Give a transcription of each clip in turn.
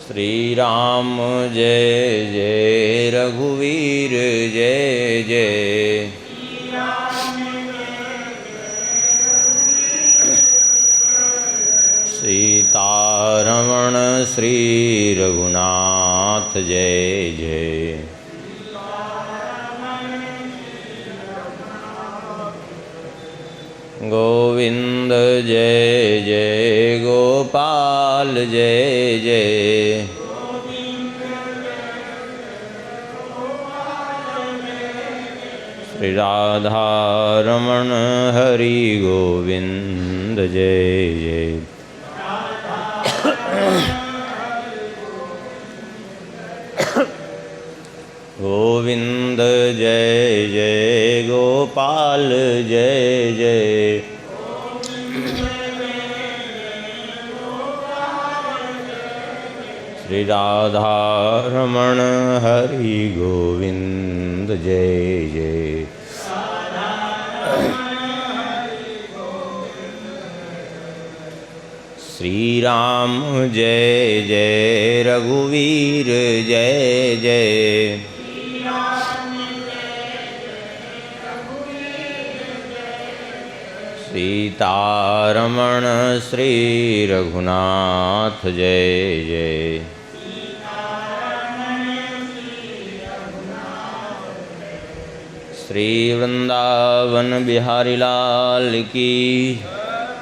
श्री राम जय जय रघुवीर जय जय। सीतारमण श्री रघुनाथ जय जय। गोविंद जय जय गोपाल जय जय। श्री राधा रमण हरि गोविंद जय जय। गोविंद जय जय गोपाल जय जय। श्री राधा रमण हरि गोविंद जय जय। श्री राम जय जय रघुवीर जय जय। सीतारमण श्री रघुनाथ जय जय। श्री वृंदावन बिहारी लाल की,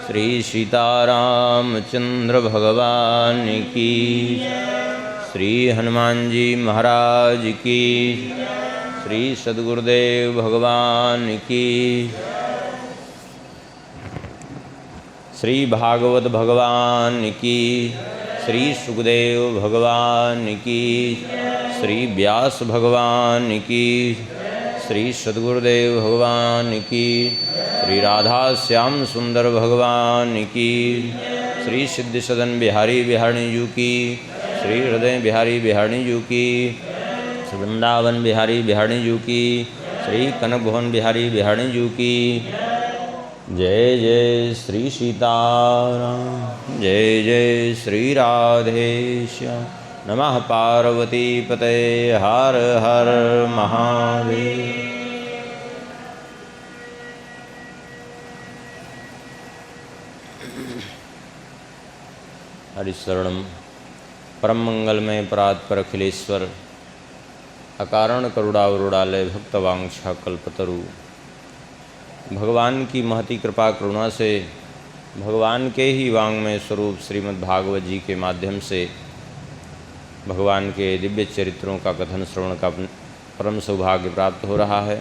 श्री सीताराम चंद्र भगवान की, श्री हनुमान जी महाराज की, श्री सद्गुरुदेव भगवान की, श्री भागवत भगवान की, श्री सुखदेव भगवान की, श्री व्यास भगवान की, श्री सद्गुरुदेव भगवान की, श्री राधा श्याम सुंदर भगवान की, श्री सिद्धि सदन बिहारी बिहारी जी की, श्री हृदय बिहारी बिहारी जी की, वृंदावन बिहारी बिहारी जी की, श्री कनक भवन बिहारी बिहारी जी की। जय जय श्री सीताराम जय जय श्री राधेश्याम। नमः पार्वती पते हर हर महादेव। हरिशरणम परम मंगलमय परात्पर अखिलेश्वर अकारण करुणावरुणालय भक्तवांछा कल्पतरु। भगवान की महती कृपा करुणा से भगवान के ही वांग्मय स्वरूप श्रीमद् भागवत जी के माध्यम से भगवान के दिव्य चरित्रों का कथन श्रवण का परम सौभाग्य प्राप्त हो रहा है।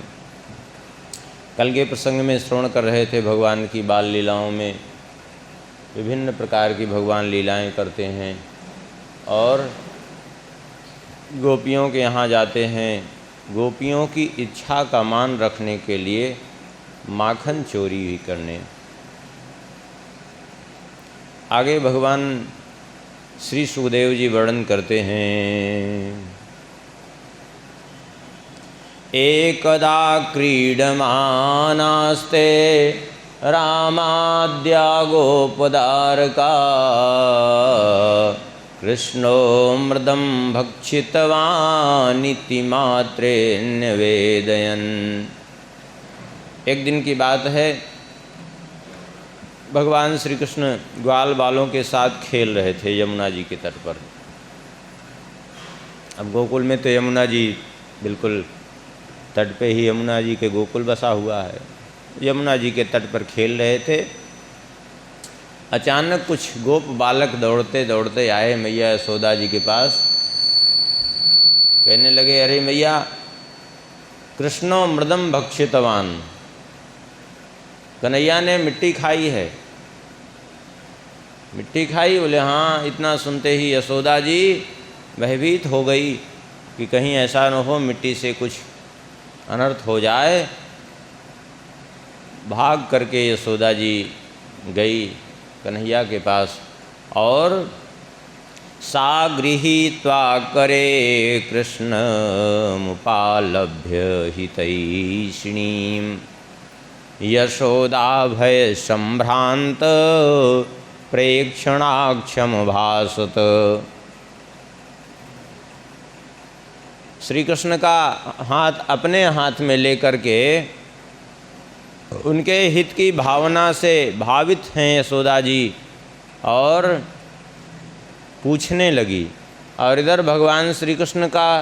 कल के प्रसंग में श्रवण कर रहे थे भगवान की बाल लीलाओं में विभिन्न प्रकार की भगवान लीलाएं करते हैं और गोपियों के यहाँ जाते हैं। गोपियों की इच्छा का मान रखने के लिए माखन चोरी भी करने। आगे भगवान श्री सुखदेव जी वर्णन करते हैं। एकदा क्रीडमानास्ते रामाद्या गोपदारका कृष्णो मृदं भक्षितवानिति मात्रे निवेदयन्। एक दिन की बात है, भगवान श्री कृष्ण ग्वाल बालों के साथ खेल रहे थे यमुना जी के तट पर। अब गोकुल में तो यमुना जी बिल्कुल तट पे ही यमुना जी के गोकुल बसा हुआ है। यमुना जी के तट पर खेल रहे थे। अचानक कुछ गोप बालक दौड़ते दौड़ते आए मैया यशोदा जी के पास। कहने लगे, अरे मैया, कृष्णो मृदम भक्षितवान, कन्हैया ने मिट्टी खाई है। मिट्टी खाई? बोले हाँ। इतना सुनते ही यशोदा जी भयभीत हो गई कि कहीं ऐसा न हो मिट्टी से कुछ अनर्थ हो जाए। भाग करके यशोदा जी गई कन्हैया के पास और सा गृहीत्वा करे कृष्ण मुपालभ्य हितैषिणीं यशोदा भय संभ्रांत प्रेक्षणाक्षम भासत। श्री कृष्ण का हाथ अपने हाथ में लेकर के उनके हित की भावना से भावित हैं यशोदा जी, और पूछने लगी। और इधर भगवान श्री कृष्ण का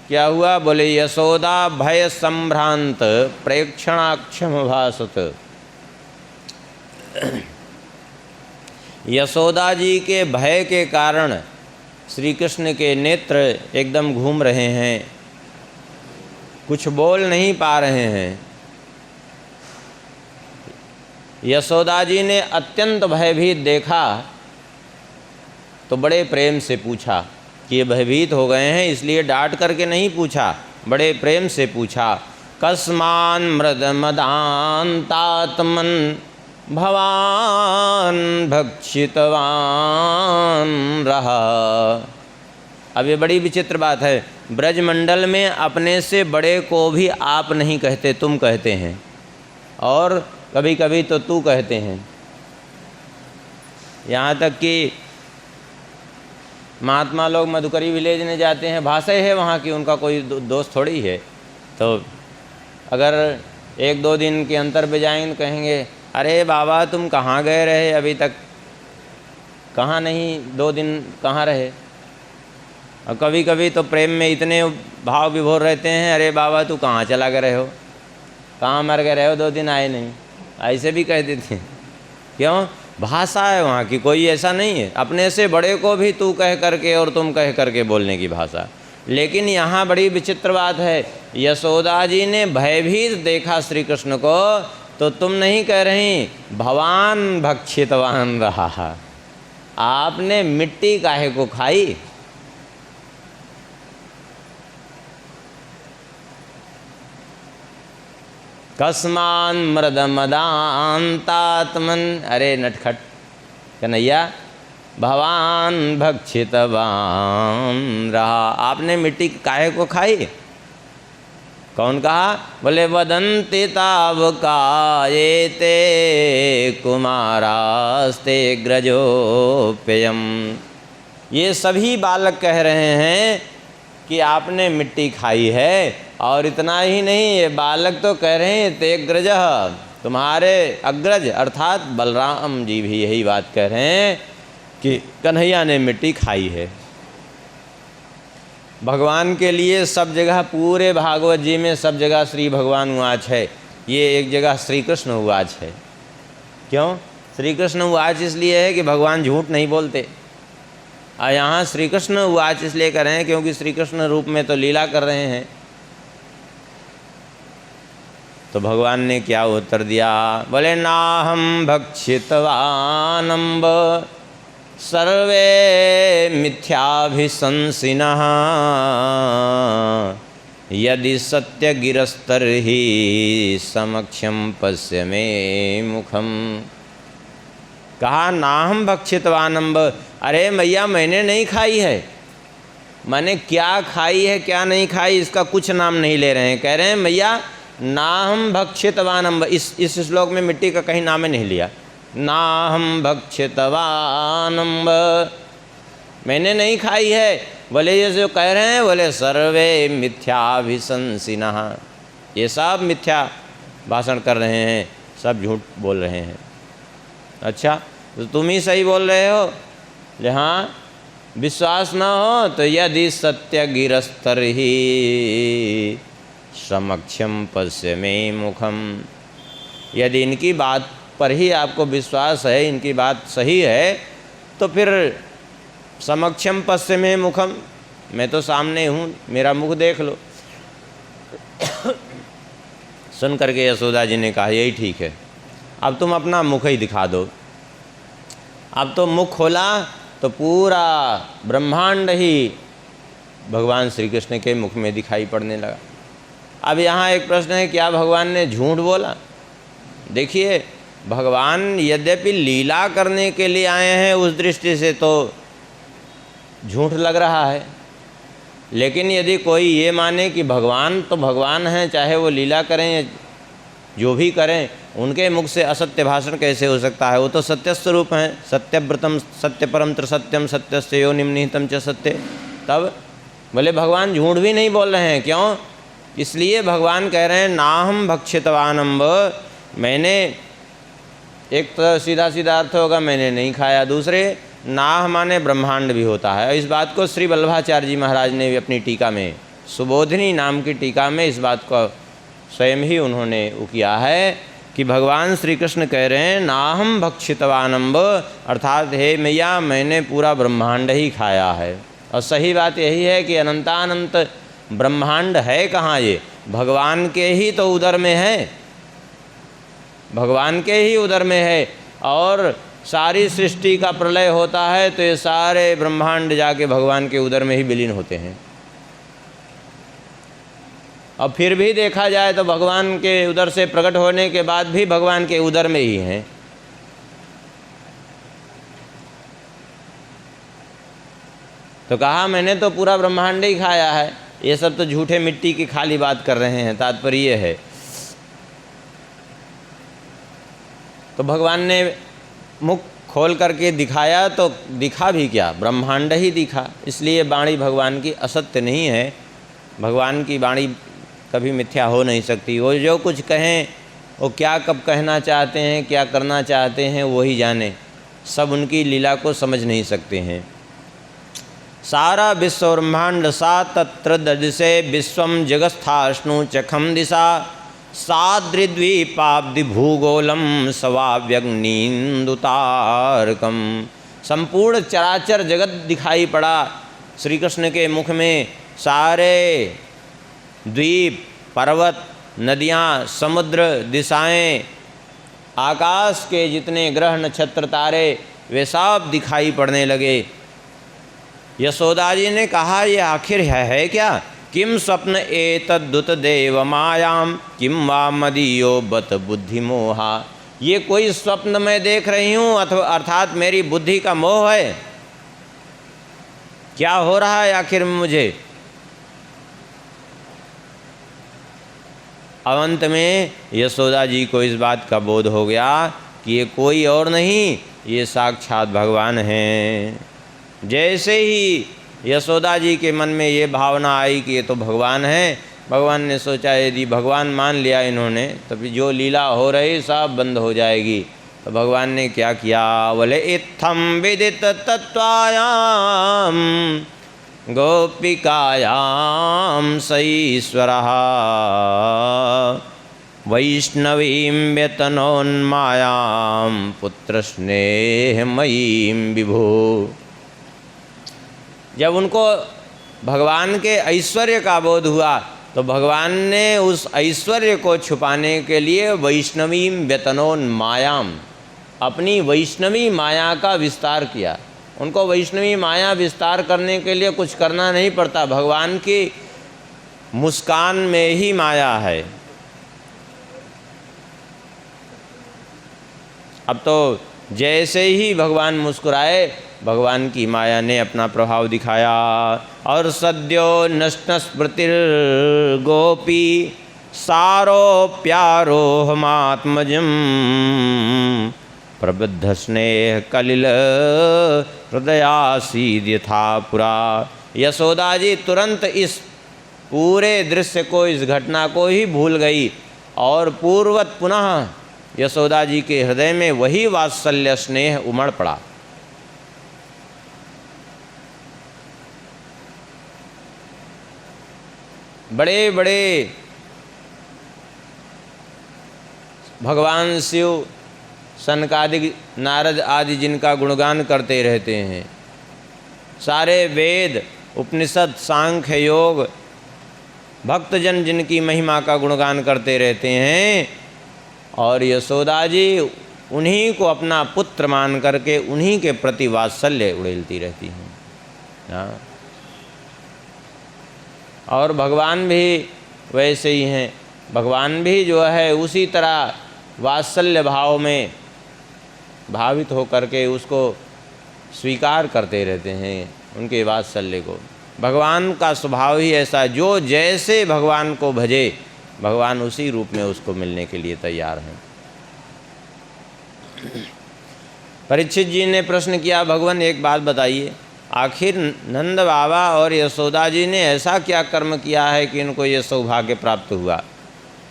क्या हुआ, बोले यशोदा भय संभ्रांत प्रेक्षणाक्षम भासत। यशोदा जी के भय के कारण श्री कृष्ण के नेत्र एकदम घूम रहे हैं, कुछ बोल नहीं पा रहे हैं। यशोदा जी ने अत्यंत भयभीत देखा तो बड़े प्रेम से पूछा कि ये भयभीत हो गए हैं, इसलिए डांट करके नहीं पूछा, बड़े प्रेम से पूछा, कस्मान मृद मदान्तात्मन भवान भक्षितवान रहा। अब ये बड़ी विचित्र बात है, ब्रजमंडल में अपने से बड़े को भी आप नहीं कहते, तुम कहते हैं, और कभी कभी तो तू कहते हैं। यहाँ तक कि महात्मा लोग मधुकरी विलेज में जाते हैं, भाषा है वहाँ की, उनका कोई दोस्त थोड़ी है। तो अगर 1-2 दिन के अंतर पे जाएंगे तो कहेंगे, अरे बाबा तुम कहाँ गए रहे अभी तक, कहाँ नहीं, 2 दिन कहाँ रहे। और कभी कभी तो प्रेम में इतने भाव विभोर रहते हैं, अरे बाबा तू कहाँ चला गए रहे हो, कहाँ मर गए रहे हो, 2 दिन आए नहीं, ऐसे भी कह देते हैं। क्यों, भाषा है वहाँ की, कोई ऐसा नहीं है, अपने से बड़े को भी तू कह करके और तुम कह करके बोलने की भाषा। लेकिन यहाँ बड़ी विचित्र बात है, यशोदा जी ने भयभीत देखा श्री कृष्ण को, तो तुम नहीं कह रही भवान भक्षितवान रहा, आपने मिट्टी काहे को खाई। कस्मान मृद मदान्तात्मन, अरे नटखट कन्हैया, भवान भक्षितवान रहा, आपने मिट्टी काहे को खाई। कौन कहा, बोले वदन्ति तावकायेते कुमारास्ते ग्रजोप्ययम्। ये सभी बालक कह रहे हैं कि आपने मिट्टी खाई है, और इतना ही नहीं, ये बालक तो कह रहे हैं ते ग्रज, तुम्हारे अग्रज अर्थात बलराम जी भी यही बात कह रहे हैं कि कन्हैया ने मिट्टी खाई है। भगवान के लिए सब जगह, पूरे भागवत जी में सब जगह श्री भगवान उवाच है, ये एक जगह श्री कृष्ण उवाच है। क्यों श्री कृष्ण उवाच इसलिए है कि भगवान झूठ नहीं बोलते, और यहाँ श्री कृष्ण उवाच इसलिए कर रहे हैं क्योंकि श्री कृष्ण रूप में तो लीला कर रहे हैं। तो भगवान ने क्या उत्तर दिया, बोले नाहम भक्षितवानम्ब सर्वे मिथ्याभिशंसिनः यदि सत्य गिरस्तर्हि समक्षम पश्य मे मुखम। कहा नाहम भक्षितवानम्ब, अरे मैया मैंने नहीं खाई है, मैंने क्या खाई है क्या नहीं खाई इसका कुछ नाम नहीं ले रहे हैं। कह रहे हैं मैया नाहम भक्षितवानम्ब, इस श्लोक में मिट्टी का कहीं नाम नहीं लिया। नाहम भक्षितवानम्ब, मैंने नहीं खाई है। बोले ये जो कह रहे हैं, बोले सर्वे मिथ्याभिशंसिनः, ये सब मिथ्या भाषण कर रहे हैं, सब झूठ बोल रहे हैं। अच्छा तो तुम ही सही बोल रहे हो। ले हाँ, विश्वास न हो तो यदि सत्य गिरस्तर्हि समक्षम पश्य मे मुखम, यदि इनकी बात पर ही आपको विश्वास है, इनकी बात सही है, तो फिर समक्षम पश्य मे मुखम, मैं तो सामने हूँ, मेरा मुख देख लो। सुन करके यशोदा जी ने कहा यही ठीक है, अब तुम अपना मुख ही दिखा दो। अब तो मुख खोला तो पूरा ब्रह्मांड ही भगवान श्री कृष्ण के मुख में दिखाई पड़ने लगा। अब यहाँ एक प्रश्न है, क्या भगवान ने झूठ बोला? देखिए भगवान यद्यपि लीला करने के लिए आए हैं, उस दृष्टि से तो झूठ लग रहा है, लेकिन यदि कोई ये माने कि भगवान तो भगवान हैं, चाहे वो लीला करें या जो भी करें, उनके मुख से असत्य भाषण कैसे हो सकता है? वो तो सत्य स्वरूप हैं, सत्यव्रतम सत्य परम त्रिसत्यम सत्यस्य योनिम निहितम च सत्य। तब बोले भगवान झूठ भी नहीं बोल रहे हैं। क्यों? इसलिए भगवान कह रहे हैं नाहम भक्षितवानम्ब, मैंने, एक तो सीधा सीधा अर्थ होगा मैंने नहीं खाया, दूसरे नाह माने ब्रह्मांड भी होता है। इस बात को श्री वल्लभाचार्य जी महाराज ने भी अपनी टीका में, सुबोधिनी नाम की टीका में इस बात को स्वयं ही उन्होंने किया है कि भगवान श्री कृष्ण कह रहे हैं नाहम भक्षितवानम्ब, अर्थात हे मैया मैंने पूरा ब्रह्मांड ही खाया है। और सही बात यही है कि अनंतानंत ब्रह्मांड है कहाँ? ये भगवान के ही तो उदर में है, भगवान के ही उदर में है। और सारी सृष्टि का प्रलय होता है तो ये सारे ब्रह्मांड जाके भगवान के उदर में ही विलीन होते हैं। और फिर भी देखा जाए तो भगवान के उदर से प्रकट होने के बाद भी भगवान के उदर में ही हैं। तो कहा मैंने तो पूरा ब्रह्मांड ही खाया है। ये सब तो झूठे मिट्टी की खाली बात कर रहे हैं, तात्पर्य ये है। तो भगवान ने मुख खोल करके दिखाया तो दिखा भी क्या? ब्रह्मांड ही दिखा। इसलिए वाणी भगवान की असत्य नहीं है। भगवान की वाणी कभी मिथ्या हो नहीं सकती। वो जो कुछ कहें, वो क्या कब कहना चाहते हैं, क्या करना चाहते हैं, वो ही जाने। सब उनकी लीला को समझ नहीं सकते हैं। सारा विश्व ब्रह्मांड सा तत्र ददिसे विश्वम जगस्थाष्णु चखम दिशा साद्रिद्वीपाब्धि भूगोलम सवाव्यग्निन्दुतारकम। संपूर्ण चराचर जगत दिखाई पड़ा श्री कृष्ण के मुख में। सारे द्वीप, पर्वत, नदियाँ, समुद्र, दिशाएं, आकाश के जितने ग्रह, नक्षत्र, तारे, वे सब दिखाई पड़ने लगे। यशोदा जी ने कहा ये आखिर है क्या? किम स्वप्न एतद्दुत देव मायाम किम वा मदीयो बत बुद्धि मोहा। ये कोई स्वप्न मैं देख रही हूँ अथवा अर्थात मेरी बुद्धि का मोह है? क्या हो रहा है आखिर में मुझे? अंत में यशोदा जी को इस बात का बोध हो गया कि ये कोई और नहीं, ये साक्षात भगवान हैं। जैसे ही यशोदा जी के मन में ये भावना आई कि ये तो भगवान है, भगवान ने सोचा यदि भगवान मान लिया इन्होंने तो फिर जो लीला हो रही सब बंद हो जाएगी। तो भगवान ने क्या किया? बोले इत्थम विदित तत्वायाम गोपिकायाम सईश्वरः वैष्णवीं व्यतनोन्मायां पुत्र स्नेहमयीं विभो। जब उनको भगवान के ऐश्वर्य का बोध हुआ तो भगवान ने उस ऐश्वर्य को छुपाने के लिए वैष्णवीं व्यतनोन्मायां, अपनी वैष्णवी माया का विस्तार किया। उनको वैष्णवी माया विस्तार करने के लिए कुछ करना नहीं पड़ता, भगवान की मुस्कान में ही माया है। अब तो जैसे ही भगवान मुस्कुराए, भगवान की माया ने अपना प्रभाव दिखाया। और सद्यो नष्ट स्मृतिर गोपी सारो प्यारो हमात्मजम प्रबुद्ध स्नेह कलिल हृदयासीद यथा पुरा। यशोदा जी तुरंत इस पूरे दृश्य को, इस घटना को ही भूल गई और पूर्वत पुनः यशोदा जी के हृदय में वही वात्सल्य स्नेह उमड़ पड़ा। बड़े बड़े भगवान शिव, सनकादिक, नारद आदि जिनका गुणगान करते रहते हैं, सारे वेद, उपनिषद, सांख्य, योग, भक्तजन जिनकी महिमा का गुणगान करते रहते हैं, और यशोदा जी उन्हीं को अपना पुत्र मान करके उन्हीं के प्रति वात्सल्य उड़ेलती रहती हैं। हाँ, और भगवान भी वैसे ही हैं। भगवान भी जो है उसी तरह वात्सल्य भाव में भावित होकर के उसको स्वीकार करते रहते हैं, उनके वात्सल्य को। भगवान का स्वभाव ही ऐसा है, जो जैसे भगवान को भजे भगवान उसी रूप में उसको मिलने के लिए तैयार हैं। परीक्षित जी ने प्रश्न किया, भगवान एक बात बताइए, आखिर नंद बाबा और यशोदा जी ने ऐसा क्या कर्म किया है कि इनको ये सौभाग्य प्राप्त हुआ।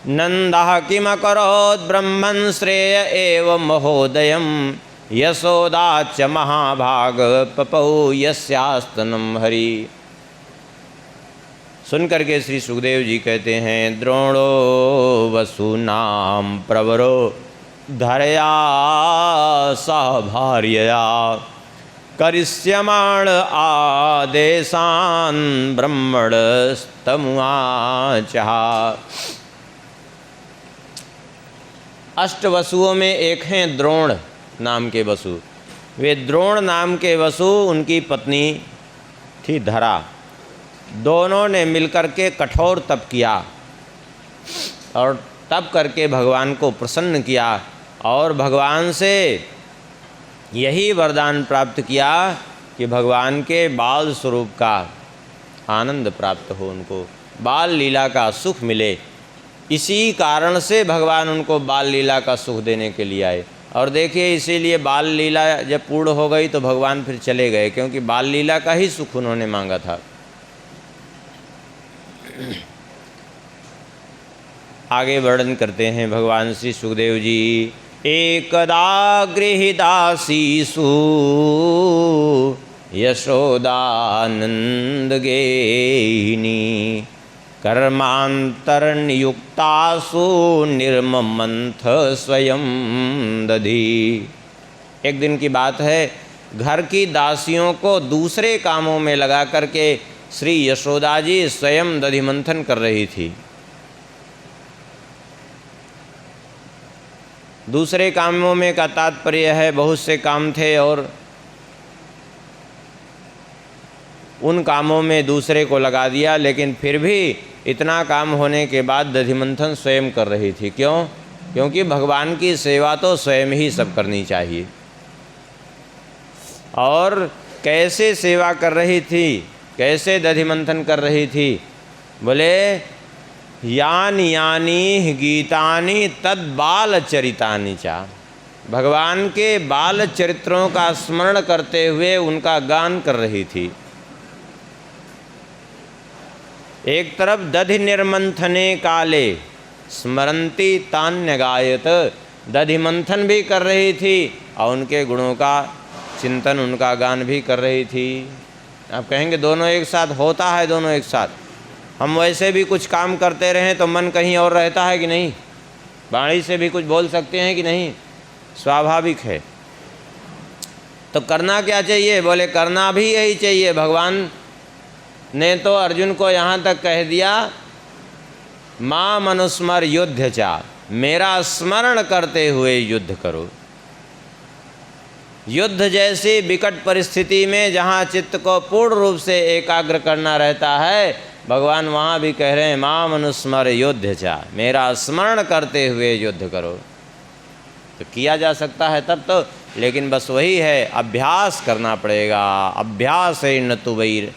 नंदः किमकरोत् ब्रह्मन् श्रेय एव महोदयम् यशोदा च महाभाग पपौ यस्यास्तनम हरि। सुन करके श्री सुखदेव जी कहते हैं द्रोणो वसुनाम प्रवरो धरया सह भार्यया करिष्यमाण आदेशान ब्रह्मणस्तमुआचः। अष्ट वसुओं में एक हैं द्रोण नाम के वसु। वे द्रोण नाम के वसु उनकी पत्नी थी धरा। दोनों ने मिलकर के कठोर तप किया और तप करके भगवान को प्रसन्न किया और भगवान से यही वरदान प्राप्त किया कि भगवान के बाल स्वरूप का आनंद प्राप्त हो, उनको बाल लीला का सुख मिले। इसी कारण से भगवान उनको बाल लीला का सुख देने के लिए आए। और देखिए इसीलिए बाल लीला जब पूर्ण हो गई तो भगवान फिर चले गए, क्योंकि बाल लीला का ही सुख उन्होंने मांगा था। आगे वर्णन करते हैं भगवान श्री सुखदेव जी। एकदा गृहीदासीसु यशोदानंद गेहिनी कर्मांतरनियुक्तासु निर्ममंथ स्वयं दधी। एक दिन की बात है, घर की दासियों को दूसरे कामों में लगा करके श्री यशोदा जी स्वयं दधि मंथन कर रही थी। दूसरे कामों में का तात्पर्य है बहुत से काम थे और उन कामों में दूसरे को लगा दिया, लेकिन फिर भी इतना काम होने के बाद दधि मंथन स्वयं कर रही थी। क्यों? क्योंकि भगवान की सेवा तो स्वयं ही सब करनी चाहिए। और कैसे सेवा कर रही थी, कैसे दधि मंथन कर रही थी? बोले यानी यानी गीतानि तद बाल चरितानि चा। भगवान के बाल चरित्रों का स्मरण करते हुए उनका गान कर रही थी। एक तरफ दधि निर्मंथने काले स्मरंती तान्य गायत, दधि मंथन भी कर रही थी और उनके गुणों का चिंतन, उनका गान भी कर रही थी। आप कहेंगे दोनों एक साथ होता है? दोनों एक साथ। हम वैसे भी कुछ काम करते रहें तो मन कहीं और रहता है कि नहीं? वाणी से भी कुछ बोल सकते हैं कि नहीं? स्वाभाविक है। तो करना क्या चाहिए? बोले करना भी यही चाहिए। भगवान ने तो अर्जुन को यहाँ तक कह दिया मां मनुस्मर युद्ध चा, मेरा स्मरण करते हुए युद्ध करो। युद्ध जैसी विकट परिस्थिति में जहाँ चित्त को पूर्ण रूप से एकाग्र करना रहता है, भगवान वहाँ भी कह रहे हैं मां मनुस्मर युद्ध चा, मेरा स्मरण करते हुए युद्ध करो। तो किया जा सकता है तब तो, लेकिन बस वही है, अभ्यास करना पड़ेगा। अभ्यास है न तो वैर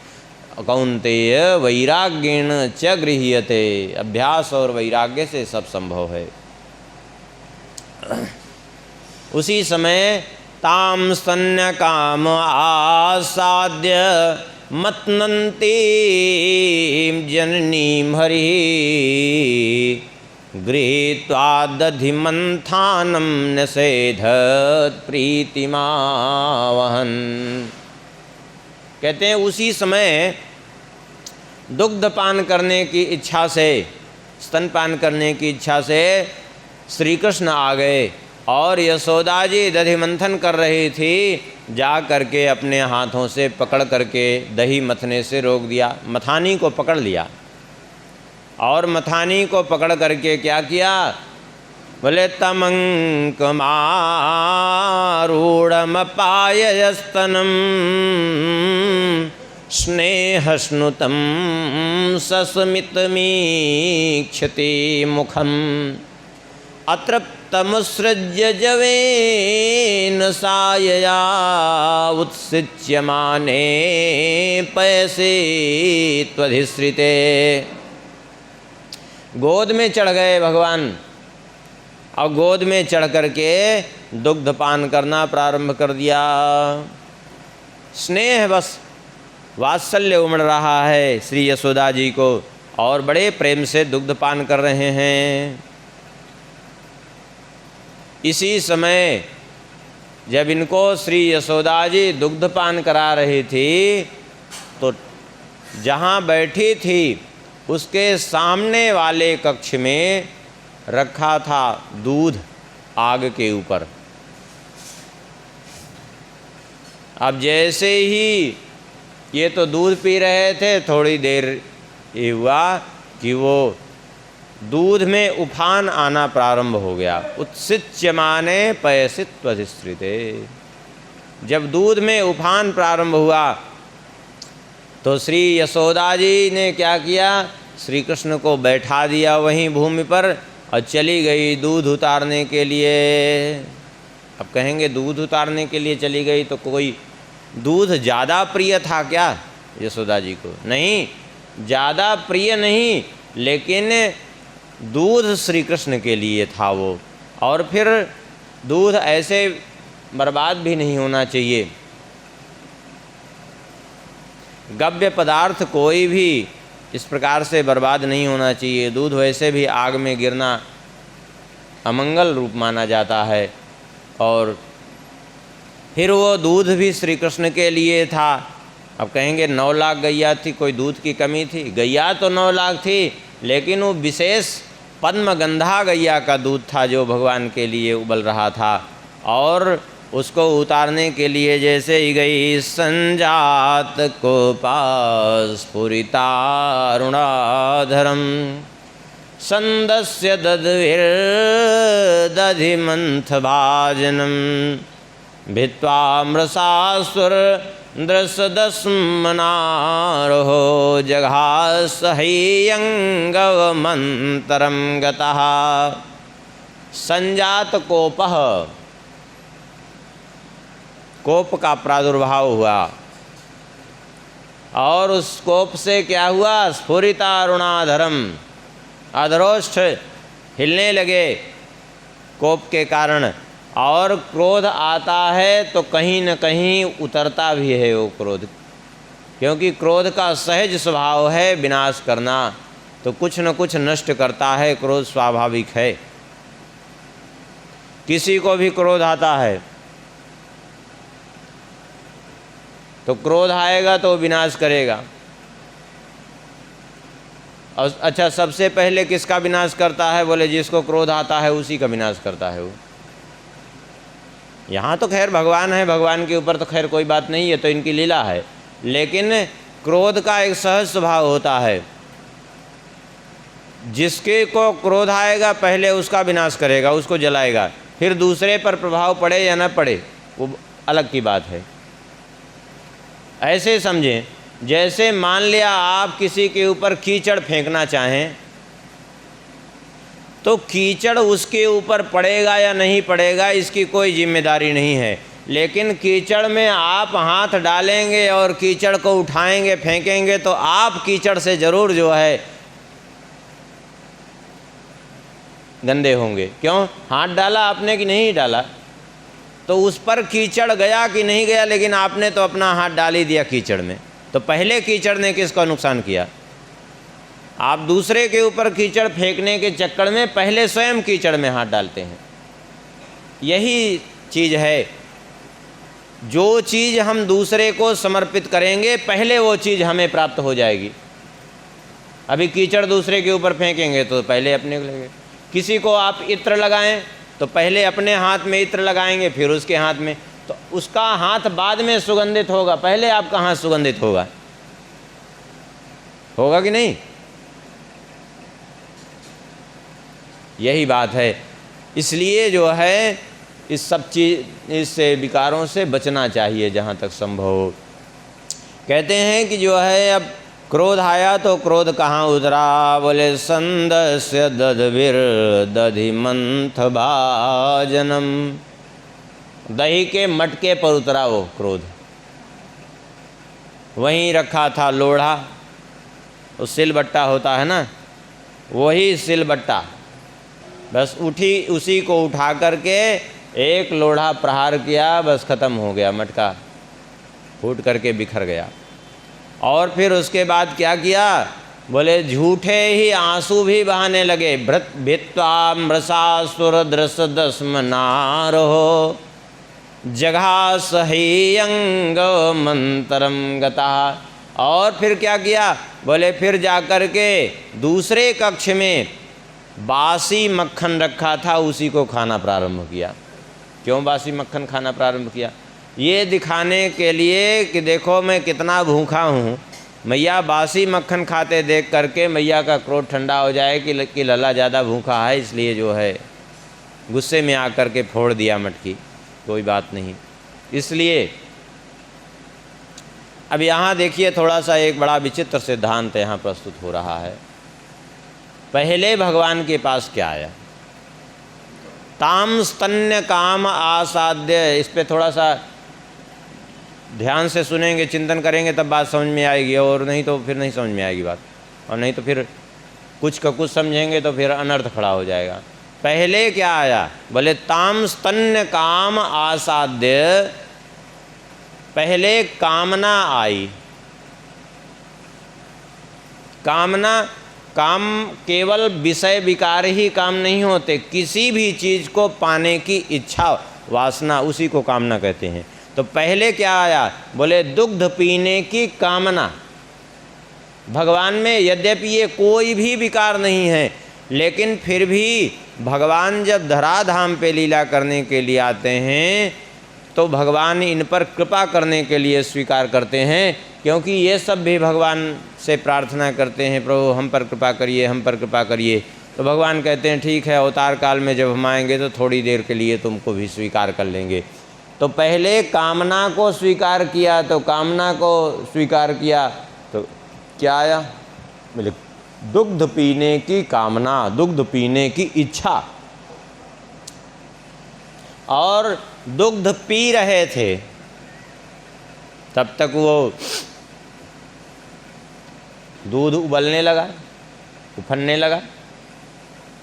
कौन्तेय वैराग्येण च गृह्यते। अभ्यास और वैराग्य से सब संभव है। उसी समय ताम स्तन्य काम आसाद्य मतनन्ती जननीं हरि गृहीत्वा दधिमन्थानं निषेधत प्रीतिमावहन। कहते हैं उसी समय दुग्धपान करने की इच्छा से, स्तनपान करने की इच्छा से श्री कृष्ण आ गए और यशोदा जी दधि मंथन कर रही थी। जा करके अपने हाथों से पकड़ करके दही मथने से रोक दिया, मथानी को पकड़ लिया। और मथानी को पकड़ करके क्या किया? बोले तमंकमारूढ़मपायस्तनं स्नेहस्नुतं सस्मितमीक्षति मुखम अतृप्तमुत्सृज्य जवेन सायया उत्सिच्यमाने पयसे त्वधिश्रिते। गोद में चढ़ गए भगवान और गोद में चढ़ करके दुग्धपान करना प्रारंभ कर दिया। स्नेह बस वात्सल्य उमड़ रहा है श्री यशोदा जी को और बड़े प्रेम से दुग्धपान कर रहे हैं। इसी समय जब इनको श्री यशोदा जी दुग्धपान करा रही थी तो जहाँ बैठी थी उसके सामने वाले कक्ष में रखा था दूध आग के ऊपर। अब जैसे ही ये तो दूध पी रहे थे, थोड़ी देर ये हुआ कि वो दूध में उफान आना प्रारंभ हो गया। उत्सिच्यमाने पयसित्वधिष्ठिते। जब दूध में उफान प्रारंभ हुआ तो श्री यशोदा जी ने क्या किया, श्री कृष्ण को बैठा दिया वहीं भूमि पर और चली गई दूध उतारने के लिए। अब कहेंगे दूध उतारने के लिए चली गई तो कोई दूध ज़्यादा प्रिय था क्या यशोदा जी को? नहीं, ज़्यादा प्रिय नहीं, लेकिन दूध श्री कृष्ण के लिए था वो। और फिर दूध ऐसे बर्बाद भी नहीं होना चाहिए। गव्य पदार्थ कोई भी इस प्रकार से बर्बाद नहीं होना चाहिए। दूध वैसे भी आग में गिरना अमंगल रूप माना जाता है। और फिर वो दूध भी श्री कृष्ण के लिए था। अब कहेंगे 9 लाख गैया थी, कोई दूध की कमी थी? गैया तो 9 लाख थी, लेकिन वो विशेष पद्मगंधा गैया का दूध था जो भगवान के लिए उबल रहा था। और उसको उतारने के लिए जैसे ही गई, संजात को पास स्फुरितारुणाधरम संदस्य दद्भिर्दधिमंथ भाजनम भित्वा मृषासुर दृशदस्मनारो जघासह्यंगवमंतरम गतः। संजात कोपः, कोप का प्रादुर्भाव हुआ और उस कोप से क्या हुआ, स्फुरितारुणाधरम, अधरोष्ठ हिलने लगे कोप के कारण। और क्रोध आता है तो कहीं न कहीं उतरता भी है वो क्रोध, क्योंकि क्रोध का सहज स्वभाव है विनाश करना, तो कुछ न कुछ नष्ट करता है। क्रोध स्वाभाविक है, किसी को भी क्रोध आता है तो क्रोध आएगा तो विनाश करेगा। और अच्छा, सबसे पहले किसका विनाश करता है? बोले जिसको क्रोध आता है उसी का विनाश करता है वो। यहाँ तो खैर भगवान है, भगवान के ऊपर तो खैर कोई बात नहीं है, तो इनकी लीला है। लेकिन क्रोध का एक सहज स्वभाव होता है, जिसके को क्रोध आएगा पहले उसका विनाश करेगा, उसको जलाएगा, फिर दूसरे पर प्रभाव पड़े या न पड़े वो अलग की बात है। ऐसे समझें, जैसे मान लिया आप किसी के ऊपर कीचड़ फेंकना चाहें तो कीचड़ उसके ऊपर पड़ेगा या नहीं पड़ेगा इसकी कोई जिम्मेदारी नहीं है, लेकिन कीचड़ में आप हाथ डालेंगे और कीचड़ को उठाएंगे फेंकेंगे तो आप कीचड़ से ज़रूर जो है गंदे होंगे। क्यों? हाथ डाला आपने कि नहीं डाला, तो उस पर कीचड़ गया कि नहीं गया, लेकिन आपने तो अपना हाथ डाल ही दिया कीचड़ में। तो पहले कीचड़ ने किसका नुकसान किया? आप दूसरे के ऊपर कीचड़ फेंकने के चक्कर में पहले स्वयं कीचड़ में हाथ डालते हैं। यही चीज़ है, जो चीज़ हम दूसरे को समर्पित करेंगे पहले वो चीज़ हमें प्राप्त हो जाएगी। अभी कीचड़ दूसरे के ऊपर फेंकेंगे तो पहले अपने को लगेगा। किसी को आप इत्र लगाएं तो पहले अपने हाथ में इत्र लगाएंगे, फिर उसके हाथ में, तो उसका हाथ बाद में सुगंधित होगा, पहले आपका हाथ सुगंधित होगा। होगा कि नहीं? यही बात है। इसलिए जो है इस सब चीज़, इस विकारों से बचना चाहिए जहाँ तक संभव हो। कहते हैं कि जो है अब क्रोध आया तो क्रोध कहाँ उतरा? बोले संदस्य दधभिर दधिमंथ भाजनम, दही के मटके पर उतरा वो क्रोध। वहीं रखा था लोढ़ा, वो सिलबट्टा होता है ना, वही सिलबट्टा, बस उठी, उसी को उठा करके एक लोढ़ा प्रहार किया, बस ख़त्म हो गया, मटका फूट करके बिखर गया। और फिर उसके बाद क्या किया, बोले झूठे ही आंसू भी बहाने लगे। भृत भित्वा मृषासुर दृश दस्मनारो जघा सही अंग मंतरम गता। और फिर क्या किया, बोले फिर जाकर के दूसरे कक्ष में बासी मक्खन रखा था, उसी को खाना प्रारंभ किया। क्यों बासी मक्खन खाना प्रारंभ किया? ये दिखाने के लिए कि देखो मैं कितना भूखा हूँ। मैया बासी मक्खन खाते देख करके मैया का क्रोध ठंडा हो जाए कि लला ज़्यादा भूखा है, इसलिए जो है गुस्से में आकर के फोड़ दिया मटकी। कोई बात नहीं। इसलिए अब यहाँ देखिए थोड़ा सा एक बड़ा विचित्र सिद्धांत यहाँ प्रस्तुत हो रहा है। पहले भगवान के पास क्या आया, ताम स्तन्य काम आसाद्य। इस पे थोड़ा सा ध्यान से सुनेंगे, चिंतन करेंगे, तब बात समझ में आएगी, और नहीं तो फिर नहीं समझ में आएगी बात, और नहीं तो फिर कुछ का कुछ समझेंगे तो फिर अनर्थ खड़ा हो जाएगा। पहले क्या आया, बोले ताम स्तन्य काम आसाद्य। पहले कामना आई। कामना, काम केवल विषय विकार ही काम नहीं होते, किसी भी चीज़ को पाने की इच्छा, वासना, उसी को कामना कहते हैं। तो पहले क्या आया, बोले दुग्ध पीने की कामना। भगवान में यद्यपि ये कोई भी विकार नहीं है, लेकिन फिर भी भगवान जब धराधाम पे लीला करने के लिए आते हैं तो भगवान इन पर कृपा करने के लिए स्वीकार करते हैं, क्योंकि ये सब भी भगवान से प्रार्थना करते हैं, प्रभु हम पर कृपा करिए, हम पर कृपा करिए। तो भगवान कहते हैं ठीक है, अवतार काल में जब हम आएंगे तो थोड़ी देर के लिए तुमको भी स्वीकार कर लेंगे। तो पहले कामना को स्वीकार किया, तो कामना को स्वीकार किया तो क्या आया, बोले दुग्ध पीने की कामना, दुग्ध पीने की इच्छा। और दुग्ध पी रहे थे, तब तक वो दूध उबलने लगा, उफनने लगा।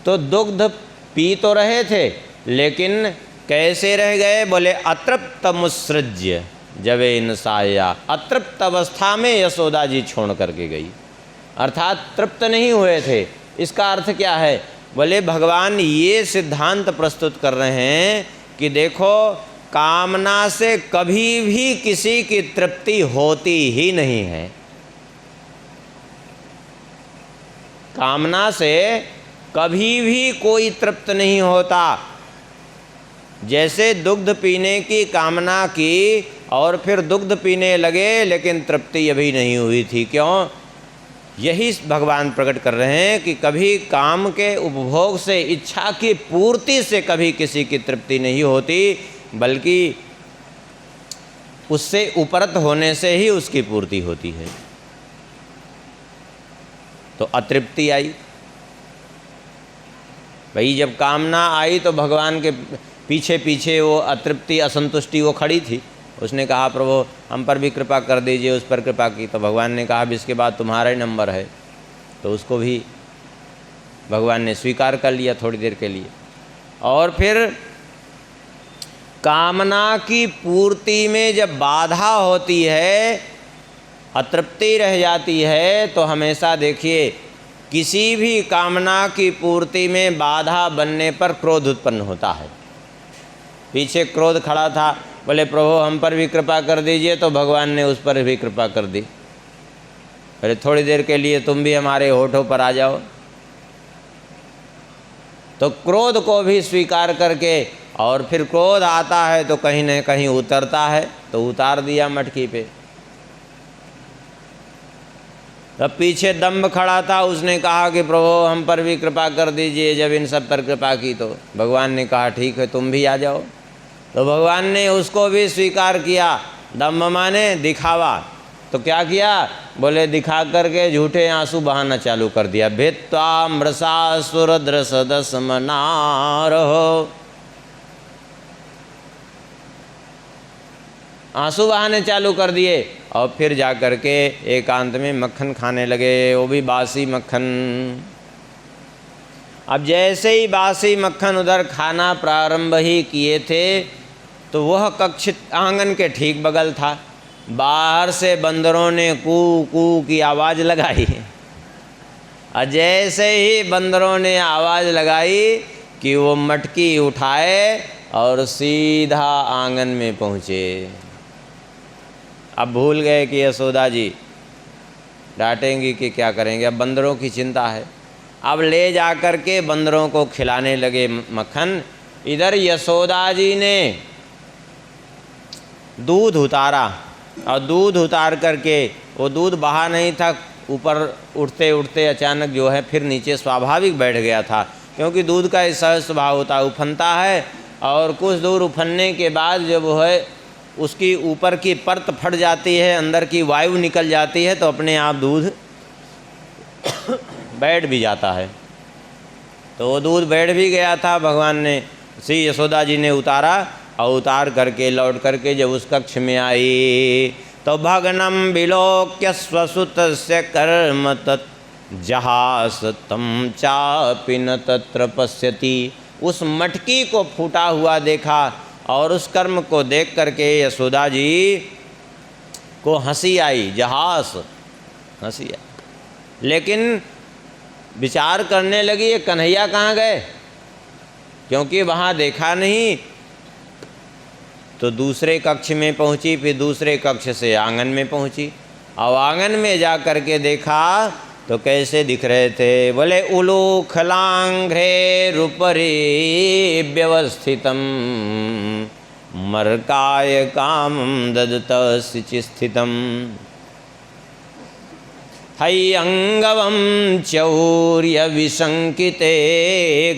तो दुग्ध पी तो रहे थे, लेकिन कैसे रह गए, बोले अतृप्त मुसृज्य जवेन साया। अतृप्त अवस्था में यशोदा जी छोड़ करके गई, अर्थात तृप्त नहीं हुए थे। इसका अर्थ क्या है, बोले भगवान ये सिद्धांत प्रस्तुत कर रहे हैं कि देखो कामना से कभी भी किसी की तृप्ति होती ही नहीं है। कामना से कभी भी कोई तृप्त नहीं होता। जैसे दुग्ध पीने की कामना की और फिर दुग्ध पीने लगे, लेकिन तृप्ति अभी नहीं हुई थी। क्यों? यही भगवान प्रकट कर रहे हैं कि कभी काम के उपभोग से, इच्छा की पूर्ति से कभी किसी की तृप्ति नहीं होती, बल्कि उससे उपरत होने से ही उसकी पूर्ति होती है। तो अतृप्ति आई भाई, जब कामना आई तो भगवान के पीछे पीछे वो अतृप्ति, असंतुष्टि वो खड़ी थी। उसने कहा प्रभु हम पर भी कृपा कर दीजिए, उस पर कृपा की। तो भगवान ने कहा अब इसके बाद तुम्हारा ही नंबर है। तो उसको भी भगवान ने स्वीकार कर लिया थोड़ी देर के लिए। और फिर कामना की पूर्ति में जब बाधा होती है, अतृप्ति रह जाती है, तो हमेशा देखिए किसी भी कामना की पूर्ति में बाधा बनने पर क्रोध उत्पन्न होता है। पीछे क्रोध खड़ा था, बोले प्रभु हम पर भी कृपा कर दीजिए, तो भगवान ने उस पर भी कृपा कर दी। अरे थोड़ी देर के लिए तुम भी हमारे होठों पर आ जाओ। तो क्रोध को भी स्वीकार करके, और फिर क्रोध आता है तो कहीं न कहीं उतरता है, तो उतार दिया मटकी पे। तब पीछे दम्भ खड़ा था, उसने कहा कि प्रभु हम पर भी कृपा कर दीजिए। जब इन सब पर कृपा की तो भगवान ने कहा ठीक है तुम भी आ जाओ। तो भगवान ने उसको भी स्वीकार किया। दम्भ माने दिखावा। तो क्या किया, बोले दिखा करके झूठे आंसू बहाना चालू कर दिया। भित्वा मृषासुर दृश दस्मनारो, आंसू बहाने चालू कर दिए। और फिर जा कर के एकांत में मक्खन खाने लगे, वो भी बासी मक्खन। अब जैसे ही बासी मक्खन उधर खाना प्रारंभ ही किए थे, तो वह कक्ष आंगन के ठीक बगल था। बाहर से बंदरों ने कू कू की आवाज़ लगाई, और जैसे ही बंदरों ने आवाज़ लगाई कि वो मटकी उठाए और सीधा आंगन में पहुँचे। अब भूल गए कि यशोदा जी डांटेंगी कि क्या करेंगे, अब बंदरों की चिंता है। अब ले जा कर के बंदरों को खिलाने लगे मक्खन। इधर यशोदा जी ने दूध उतारा, और दूध उतार करके वो दूध बहा नहीं था, ऊपर उठते उठते अचानक जो है फिर नीचे स्वाभाविक बैठ गया था, क्योंकि दूध का सहज स्वभाव होता है, उफनता है, और कुछ दूर उफनने के बाद जब वो है उसकी ऊपर की परत फट जाती है, अंदर की वायु निकल जाती है, तो अपने आप दूध बैठ भी जाता है। तो वो दूध बैठ भी गया था। भगवान ने, श्री यशोदा जी ने उतारा, और उतार करके लौट करके जब उस कक्ष में आई तो भग्नम विलोक्य स्वसुतस्य कर्म तत् जहास तम चापि न तत्र पश्यति। उस मटकी को फूटा हुआ देखा, और उस कर्म को देख करके यशोदा जी को हंसी आई, जहास हंसी आई। लेकिन विचार करने लगी ये कन्हैया कहाँ गए, क्योंकि वहाँ देखा नहीं। तो दूसरे कक्ष में पहुँची, फिर दूसरे कक्ष से आंगन में पहुँची, और आंगन में जा कर के देखा तो कैसे दिख रहे थे, बोले उलूखलांघ्रे रूपरे व्यवस्थितम मर्काय कामं ददत सिचिस्थितम हयंगवं चौर्य विशंकिते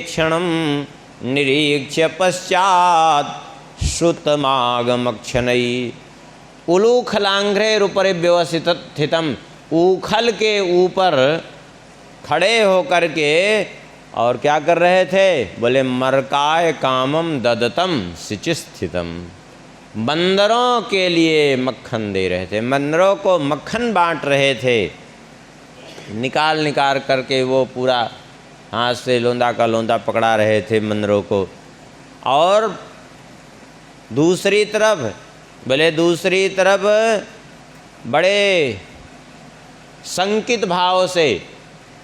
क्षणं निरीक्ष्य पश्चात् श्रुतमागमक्षणई। उलूखलांघ्रे रूपरे व्यवस्थितम, उखल के ऊपर खड़े होकर के और क्या कर रहे थे, बोले मर्काय कामम ददतम सिचिस्थितम, बंदरों के लिए मक्खन दे रहे थे, बंदरों को मक्खन बांट रहे थे। निकाल निकाल करके वो पूरा हाथ से लोंदा का लोंदा पकड़ा रहे थे बंदरों को। और दूसरी तरफ, बोले दूसरी तरफ बड़े संकित भाव से,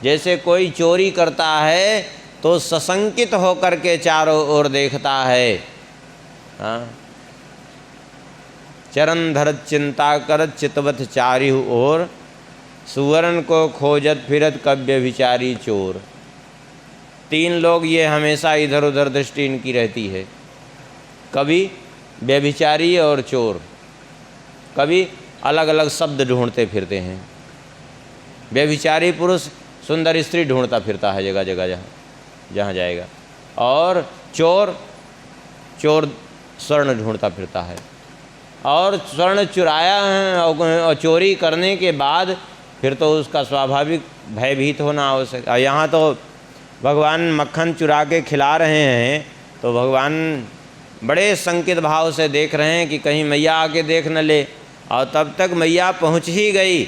जैसे कोई चोरी करता है तो सशंकित होकर के चारों ओर देखता है। हाँ, चरण धरत चिंता करत चितवत चारिहु ओर, सुवर्ण को खोजत फिरत कव्य विचारी चोर। तीन लोग ये हमेशा इधर उधर दृष्टि इनकी रहती है, कभी व्यभिचारी और चोर, कभी अलग अलग शब्द ढूंढते फिरते हैं। व्यभिचारी पुरुष सुंदर स्त्री ढूंढता फिरता है जगह जगह जहाँ जहाँ जाएगा, और चोर स्वर्ण ढूंढता फिरता है। और स्वर्ण चुराया है और चोरी करने के बाद फिर तो उसका स्वाभाविक भयभीत होना आवश्यक। यहाँ तो भगवान मक्खन चुरा के खिला रहे हैं, तो भगवान बड़े संकित भाव से देख रहे हैं कि कहीं मैया आके देख न ले। और तब तक मैया पहुँच ही गई।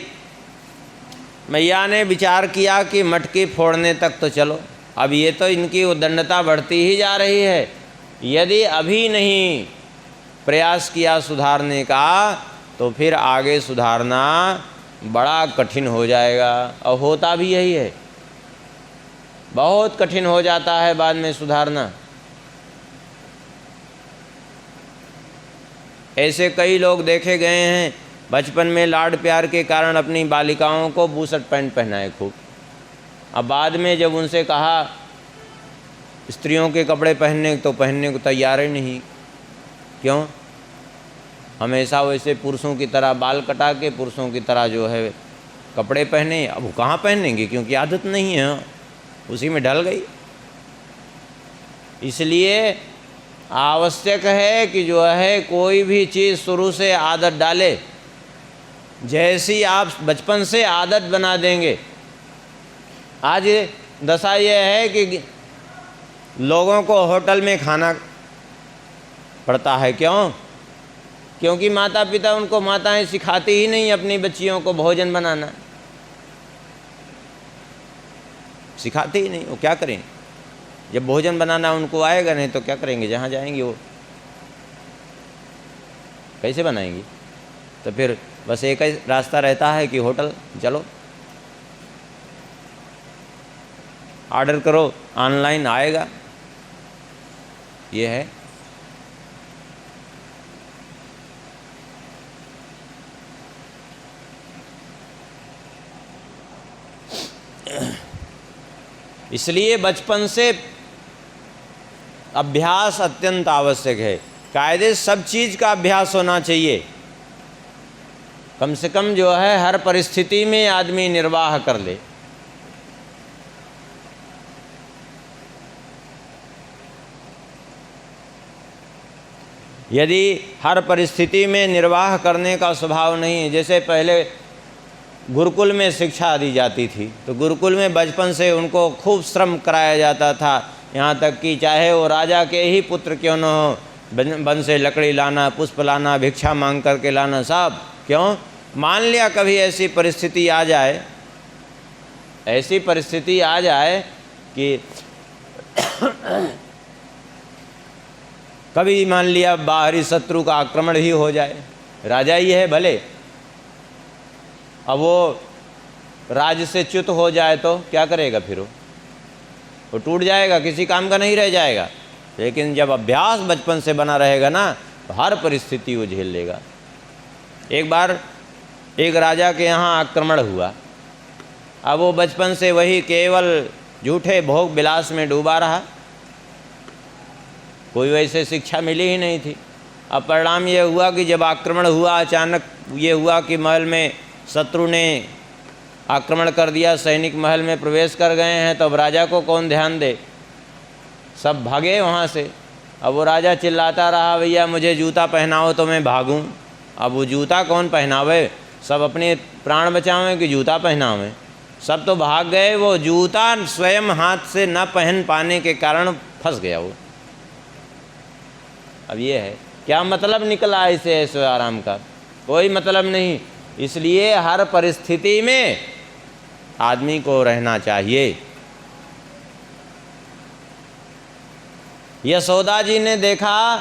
मैया ने विचार किया कि मटकी फोड़ने तक तो चलो, अब ये तो इनकी उद्दंडता बढ़ती ही जा रही है, यदि अभी नहीं प्रयास किया सुधारने का तो फिर आगे सुधारना बड़ा कठिन हो जाएगा। और होता भी यही है, बहुत कठिन हो जाता है बाद में सुधारना। ऐसे कई लोग देखे गए हैं, बचपन में लाड प्यार के कारण अपनी बालिकाओं को बूशर्ट पैंट पहनाए खूब, अब बाद में जब उनसे कहा स्त्रियों के कपड़े पहनने तो पहनने को तैयार ही नहीं। क्यों? हमेशा वैसे पुरुषों की तरह बाल कटा के पुरुषों की तरह जो है कपड़े पहने, अब वो कहाँ पहनेंगे, क्योंकि आदत नहीं है, उसी में ढल गई। इसलिए आवश्यक है कि जो है कोई भी चीज़ शुरू से आदत डाले। जैसी आप बचपन से आदत बना देंगे। आज दशा यह है कि लोगों को होटल में खाना पड़ता है। क्यों? क्योंकि माता पिता उनको, माताएं सिखाती ही नहीं अपनी बच्चियों को भोजन बनाना, सिखाती ही नहीं। वो क्या करें जब भोजन बनाना उनको आएगा नहीं तो क्या करेंगे? जहाँ जाएंगे वो कैसे बनाएंगी? तो फिर बस एक ही रास्ता रहता है कि होटल चलो, ऑर्डर करो, ऑनलाइन आएगा। ये है। इसलिए बचपन से अभ्यास अत्यंत आवश्यक है। कायदे सब चीज़ का अभ्यास होना चाहिए। कम से कम जो है हर परिस्थिति में आदमी निर्वाह कर ले। यदि हर परिस्थिति में निर्वाह करने का स्वभाव नहीं है, जैसे पहले गुरुकुल में शिक्षा दी जाती थी, तो गुरुकुल में बचपन से उनको खूब श्रम कराया जाता था, यहाँ तक कि चाहे वो राजा के ही पुत्र क्यों न हो, वन से लकड़ी लाना, पुष्प लाना, भिक्षा मांग करके लाना, सब। क्यों? मान लिया कभी ऐसी परिस्थिति आ जाए, ऐसी परिस्थिति आ जाए कि कभी मान लिया बाहरी शत्रु का आक्रमण ही हो जाए, राजा ही है भले, अब वो राज्य से च्युत हो जाए तो क्या करेगा? फिर वो टूट जाएगा, किसी काम का नहीं रह जाएगा। लेकिन जब अभ्यास बचपन से बना रहेगा ना, तो हर परिस्थिति वो झेल लेगा। एक बार एक राजा के यहाँ आक्रमण हुआ, अब वो बचपन से वही केवल झूठे भोग विलास में डूबा रहा, कोई वैसे शिक्षा मिली ही नहीं थी। अब परिणाम ये हुआ कि जब आक्रमण हुआ, अचानक ये हुआ कि महल में शत्रु ने आक्रमण कर दिया, सैनिक महल में प्रवेश कर गए हैं, तो अब राजा को कौन ध्यान दे? सब भागे वहाँ से। अब वो राजा चिल्लाता रहा, भैया मुझे जूता पहनाओ तो मैं भागूं। अब वो जूता कौन पहनावे? सब अपने प्राण बचावें कि जूता पहनावें? सब तो भाग गए। वो जूता स्वयं हाथ से न पहन पाने के कारण फंस गया वो। अब ये है, क्या मतलब निकला इसे ऐसे आराम का? कोई मतलब नहीं। इसलिए हर परिस्थिति में आदमी को रहना चाहिए। यशोदा जी ने देखा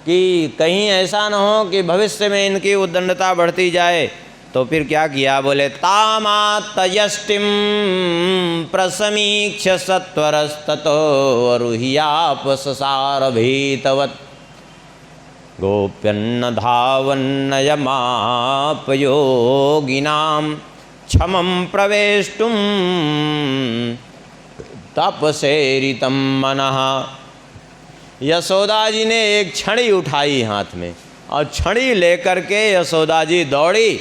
कि कहीं ऐसा न हो कि भविष्य में इनकी उद्दंडता बढ़ती जाए, तो फिर क्या किया? बोले तामातयष्टिम प्रसमीक्ष सत्वरस्ततो अरुह्यापससार भीतवत् गोप्यन्न धावन्नयमापयोगिनां क्षमं प्रवेष्टुं तपसेरितं मनः। यशोदा जी ने एक छड़ी उठाई हाथ में, और छड़ी लेकर के यशोदा जी दौड़ी,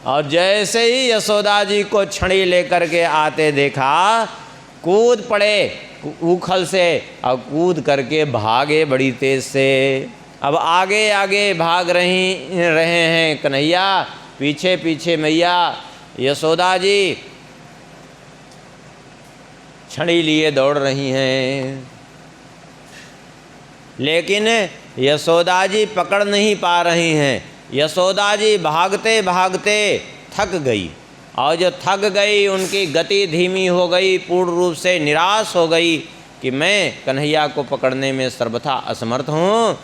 और जैसे ही यशोदा जी को छड़ी लेकर के आते देखा, कूद पड़े उखल से, और कूद करके भागे बड़ी तेज से। अब आगे आगे भाग रहे हैं कन्हैया, पीछे पीछे मैया यशोदा जी छड़ी लिए दौड़ रही हैं। लेकिन यशोदा जी पकड़ नहीं पा रही हैं। यशोदा जी भागते भागते थक गई, और जो थक गई उनकी गति धीमी हो गई, पूर्ण रूप से निराश हो गई कि मैं कन्हैया को पकड़ने में सर्वथा असमर्थ हूँ।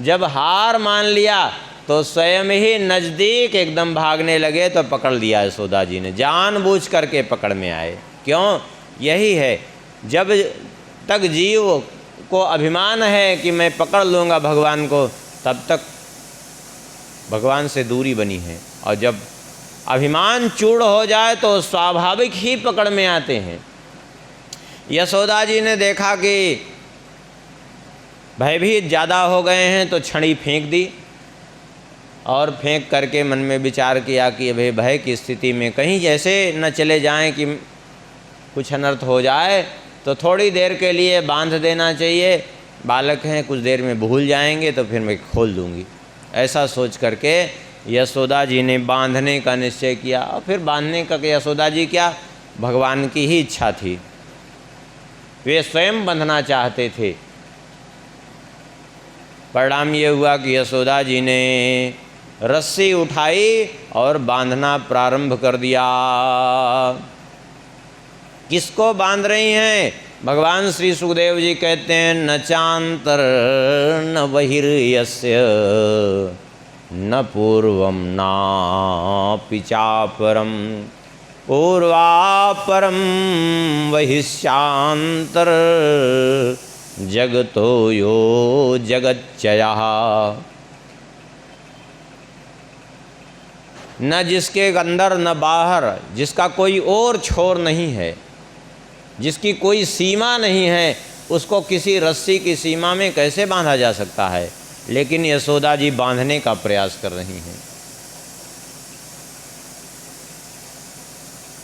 जब हार मान लिया तो स्वयं ही नज़दीक एकदम भागने लगे, तो पकड़ लिया यशोदा जी ने, जानबूझ करके पकड़ में आए। क्यों? यही है, जब तक जीव को अभिमान है कि मैं पकड़ लूँगा भगवान को, तब तक भगवान से दूरी बनी है। और जब अभिमान चूर्ण हो जाए तो स्वाभाविक ही पकड़ में आते हैं। यशोदा जी ने देखा कि भयभीत ज़्यादा हो गए हैं, तो छड़ी फेंक दी, और फेंक करके मन में विचार किया कि अभी भय की स्थिति में कहीं जैसे न चले जाएं कि कुछ अनर्थ हो जाए, तो थोड़ी देर के लिए बांध देना चाहिए। बालक हैं, कुछ देर में भूल जाएंगे तो फिर मैं खोल दूंगी। ऐसा सोच करके यशोदा जी ने बांधने का निश्चय किया। और फिर बांधने का यशोदा जी क्या, भगवान की ही इच्छा थी, वे स्वयं बंधना चाहते थे। परिणाम ये हुआ कि यशोदा जी ने रस्सी उठाई और बांधना प्रारंभ कर दिया। किसको बांध रही हैं? भगवान श्री सुखदेव जी कहते हैं, न चांतर न बहिर्यस्य न पूर्वं नापि चापरं पूर्वापरं वहिष्यान्तर जगतो यो जगच्चयः। न जिसके अंदर न बाहर, जिसका कोई और छोर नहीं है, जिसकी कोई सीमा नहीं है, उसको किसी रस्सी की सीमा में कैसे बांधा जा सकता है। लेकिन यशोदा जी बांधने का प्रयास कर रही हैं।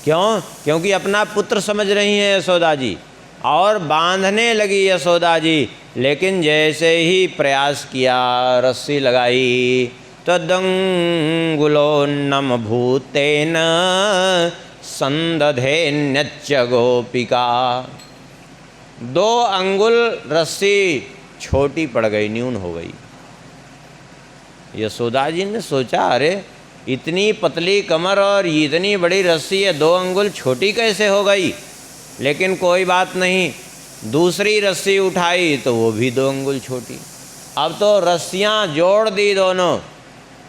क्यों? क्योंकि अपना पुत्र समझ रही हैं यशोदा जी, और बांधने लगी यशोदा जी। लेकिन जैसे ही प्रयास किया, रस्सी लगाई, तदंगुलोन्नम भूतेन संदधेन्यच्च गोपिका। 2 अंगुल रस्सी छोटी पड़ गई, न्यून हो गई। यशोदा जी ने सोचा, अरे इतनी पतली कमर और इतनी बड़ी रस्सी है, 2 अंगुल छोटी कैसे हो गई। लेकिन कोई बात नहीं, दूसरी रस्सी उठाई तो वो भी 2 अंगुल छोटी। अब तो रस्सियाँ जोड़ दी दोनों,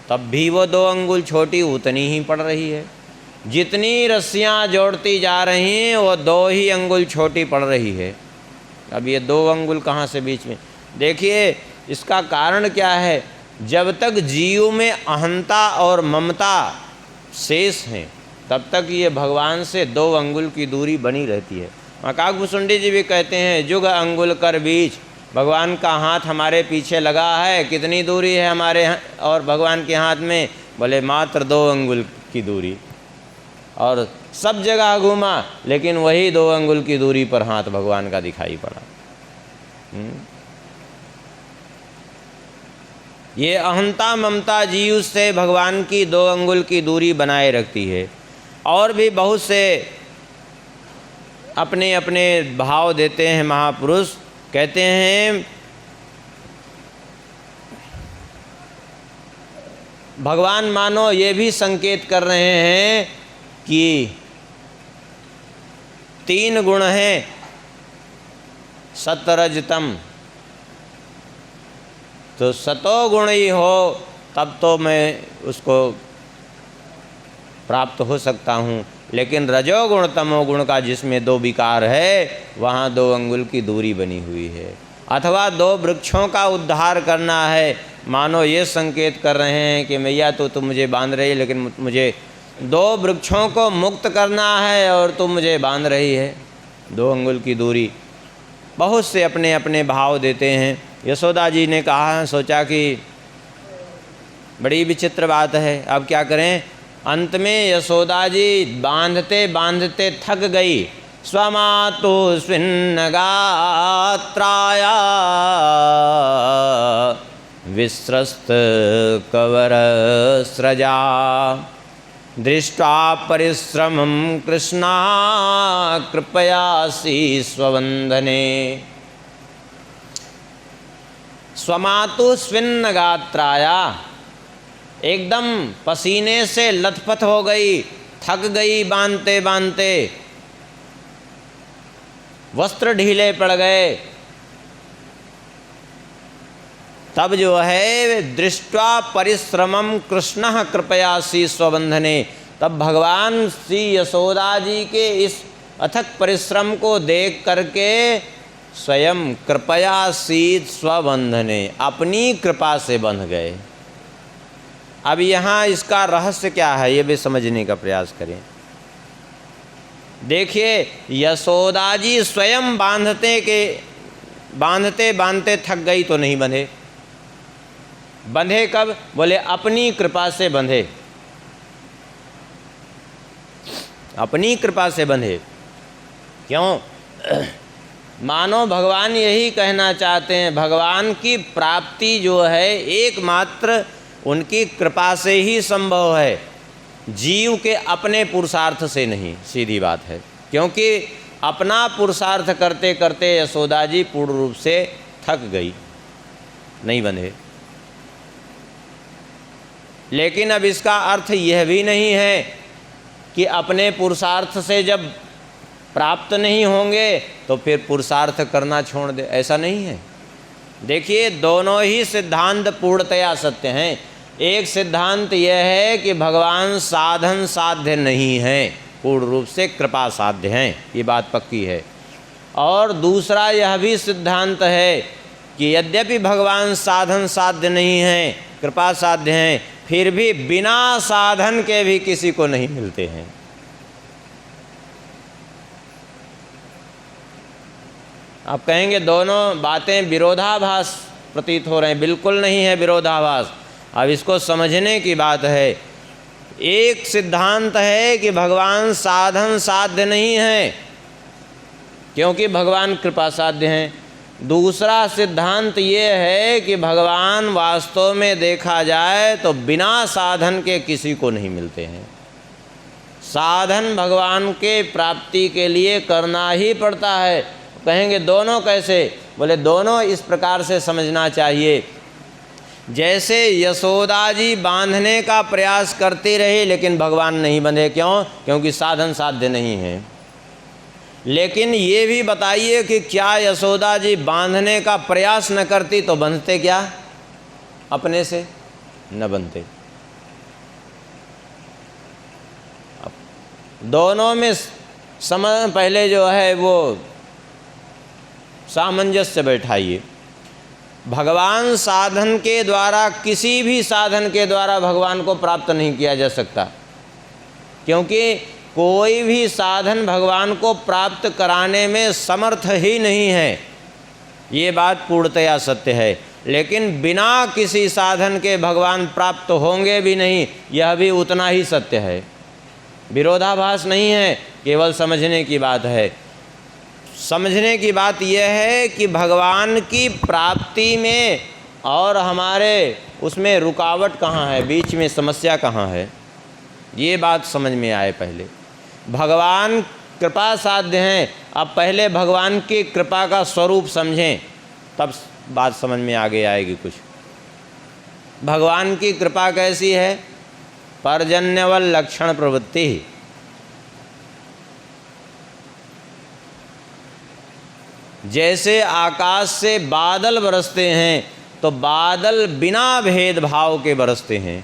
तब भी वो 2 अंगुल छोटी उतनी ही पड़ रही है। जितनी रस्सियाँ जोड़ती जा रही हैं वो 2 ही अंगुल छोटी पड़ रही है। अब ये 2 अंगुल कहाँ से बीच में? देखिए इसका कारण क्या है। जब तक जीव में अहंता और ममता शेष हैं, तब तक ये भगवान से 2 अंगुल की दूरी बनी रहती है। काकभूषुंडी जी भी कहते हैं, जुग अंगुल कर बीच। भगवान का हाथ हमारे पीछे लगा है, कितनी दूरी है हमारे और भगवान के हाथ में? बोले मात्र 2 अंगुल की दूरी। और सब जगह घूमा, लेकिन वही 2 अंगुल की दूरी पर हाथ भगवान का दिखाई पड़ा। ये अहंता ममता जीव से भगवान की 2 अंगुल की दूरी बनाए रखती है। और भी बहुत से अपने अपने भाव देते हैं महापुरुष। कहते हैं भगवान मानो ये भी संकेत कर रहे हैं कि 3 गुण हैं, सतरजतम। तो सतो गुण ही हो तब तो मैं उसको प्राप्त हो सकता हूँ। लेकिन रजोगुण तमोगुण का जिसमें 2 विकार है, वहाँ 2 अंगुल की दूरी बनी हुई है। अथवा 2 वृक्षों का उद्धार करना है, मानो ये संकेत कर रहे हैं कि मैया तो तुम मुझे बांध रही है, लेकिन मुझे 2 वृक्षों को मुक्त करना है और तुम मुझे बांध रही है। 2 अंगुल की दूरी। बहुत से अपने अपने भाव देते हैं। यशोदा जी ने कहा, सोचा कि बड़ी विचित्र बात है, अब क्या करें। अंत में यशोदा जी बांधते बांधते थक गई। स्वमातु स्विन्नगात्राया विस्रस्त कवर स्रजा दृष्ट्वा परिश्रमं कृष्णा कृपयासी स्वबंधने। स्वमातु स्विन्नगात्राया, एकदम पसीने से लथपथ हो गई, थक गई बांधते बांधते, वस्त्र ढीले पड़ गए। तब जो है दृष्ट्वा परिश्रमं कृष्णः कृपयासी स्वबंधने, तब भगवान श्री यशोदा जी के इस अथक परिश्रम को देख करके स्वयं कृपयासी स्वबंधने, अपनी कृपा से बंध गए। अब यहाँ इसका रहस्य क्या है, ये भी समझने का प्रयास करें। देखिए यशोदा जी स्वयं बांधते बांधते थक गई तो नहीं बंधे। बंधे कब? बोले अपनी कृपा से बंधे, अपनी कृपा से बंधे। क्यों? मानो भगवान यही कहना चाहते हैं, भगवान की प्राप्ति जो है एकमात्र उनकी कृपा से ही संभव है, जीव के अपने पुरुषार्थ से नहीं। सीधी बात है। क्योंकि अपना पुरुषार्थ करते करते यशोदा जी पूर्ण रूप से थक गई, नहीं बंधे। लेकिन अब इसका अर्थ यह भी नहीं है कि अपने पुरुषार्थ से जब प्राप्त नहीं होंगे तो फिर पुरुषार्थ करना छोड़ दे, ऐसा नहीं है। देखिए दोनों ही सिद्धांत पूर्णतया सत्य हैं। एक सिद्धांत यह है कि भगवान साधन साध्य नहीं हैं, पूर्ण रूप से कृपा साध्य हैं, ये बात पक्की है। और दूसरा यह भी सिद्धांत है कि यद्यपि भगवान साधन साध्य नहीं हैं, कृपा साध्य हैं, फिर भी बिना साधन के भी किसी को नहीं मिलते हैं। आप कहेंगे दोनों बातें विरोधाभास प्रतीत हो रहे हैं। बिल्कुल नहीं है विरोधाभास। अब इसको समझने की बात है। एक सिद्धांत है कि भगवान साधन साध्य नहीं है क्योंकि भगवान कृपा साध्य हैं। दूसरा सिद्धांत ये है कि भगवान वास्तव में देखा जाए तो बिना साधन के किसी को नहीं मिलते हैं। साधन भगवान के प्राप्ति के लिए करना ही पड़ता है। कहेंगे दोनों कैसे? बोले दोनों इस प्रकार से समझना चाहिए। जैसे यशोदा जी बांधने का प्रयास करती रही लेकिन भगवान नहीं बंधे, क्यों? क्योंकि साधन साध्य नहीं है। लेकिन ये भी बताइए कि क्या यशोदा जी बांधने का प्रयास न करती तो बंधते क्या? अपने से न बनते। दोनों में पहले जो है वो सामंजस्य बैठाइए। भगवान साधन के द्वारा, किसी भी साधन के द्वारा भगवान को प्राप्त नहीं किया जा सकता, क्योंकि कोई भी साधन भगवान को प्राप्त कराने में समर्थ ही नहीं है। ये बात पूर्णतया सत्य है। लेकिन बिना किसी साधन के भगवान प्राप्त होंगे भी नहीं, यह भी उतना ही सत्य है। विरोधाभास नहीं है, केवल समझने की बात है। समझने की बात यह है कि भगवान की प्राप्ति में और हमारे उसमें रुकावट कहाँ है, बीच में समस्या कहाँ है, ये बात समझ में आए। पहले भगवान कृपा साध्य हैं। अब पहले भगवान की कृपा का स्वरूप समझें, तब बात समझ में आगे आएगी कुछ। भगवान की कृपा कैसी है? पर्जन्यवल लक्षण प्रवृत्ति। जैसे आकाश से बादल बरसते हैं तो बादल बिना भेदभाव के बरसते हैं।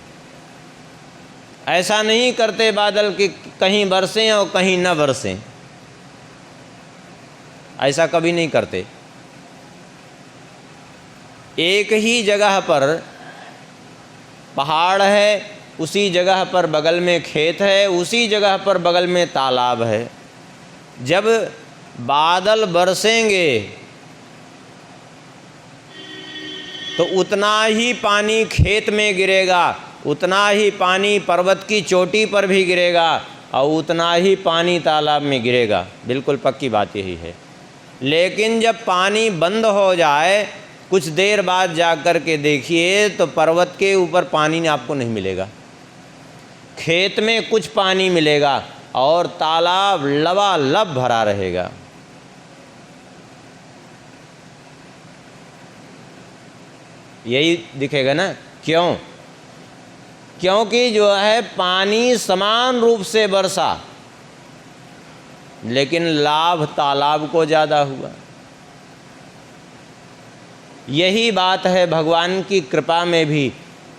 ऐसा नहीं करते बादल कि कहीं बरसें और कहीं न बरसें, ऐसा कभी नहीं करते। एक ही जगह पर पहाड़ है, उसी जगह पर बगल में खेत है, उसी जगह पर बगल में तालाब है। जब बादल बरसेंगे तो उतना ही पानी खेत में गिरेगा, उतना ही पानी पर्वत की चोटी पर भी गिरेगा और उतना ही पानी तालाब में गिरेगा। बिल्कुल पक्की बात यही है। लेकिन जब पानी बंद हो जाए, कुछ देर बाद जा कर के देखिए तो पर्वत के ऊपर पानी आपको नहीं मिलेगा, खेत में कुछ पानी मिलेगा और तालाब लबालब भरा रहेगा। यही दिखेगा ना। क्यों? क्योंकि जो है पानी समान रूप से बरसा, लेकिन लाभ तालाब को ज़्यादा हुआ। यही बात है भगवान की कृपा में भी।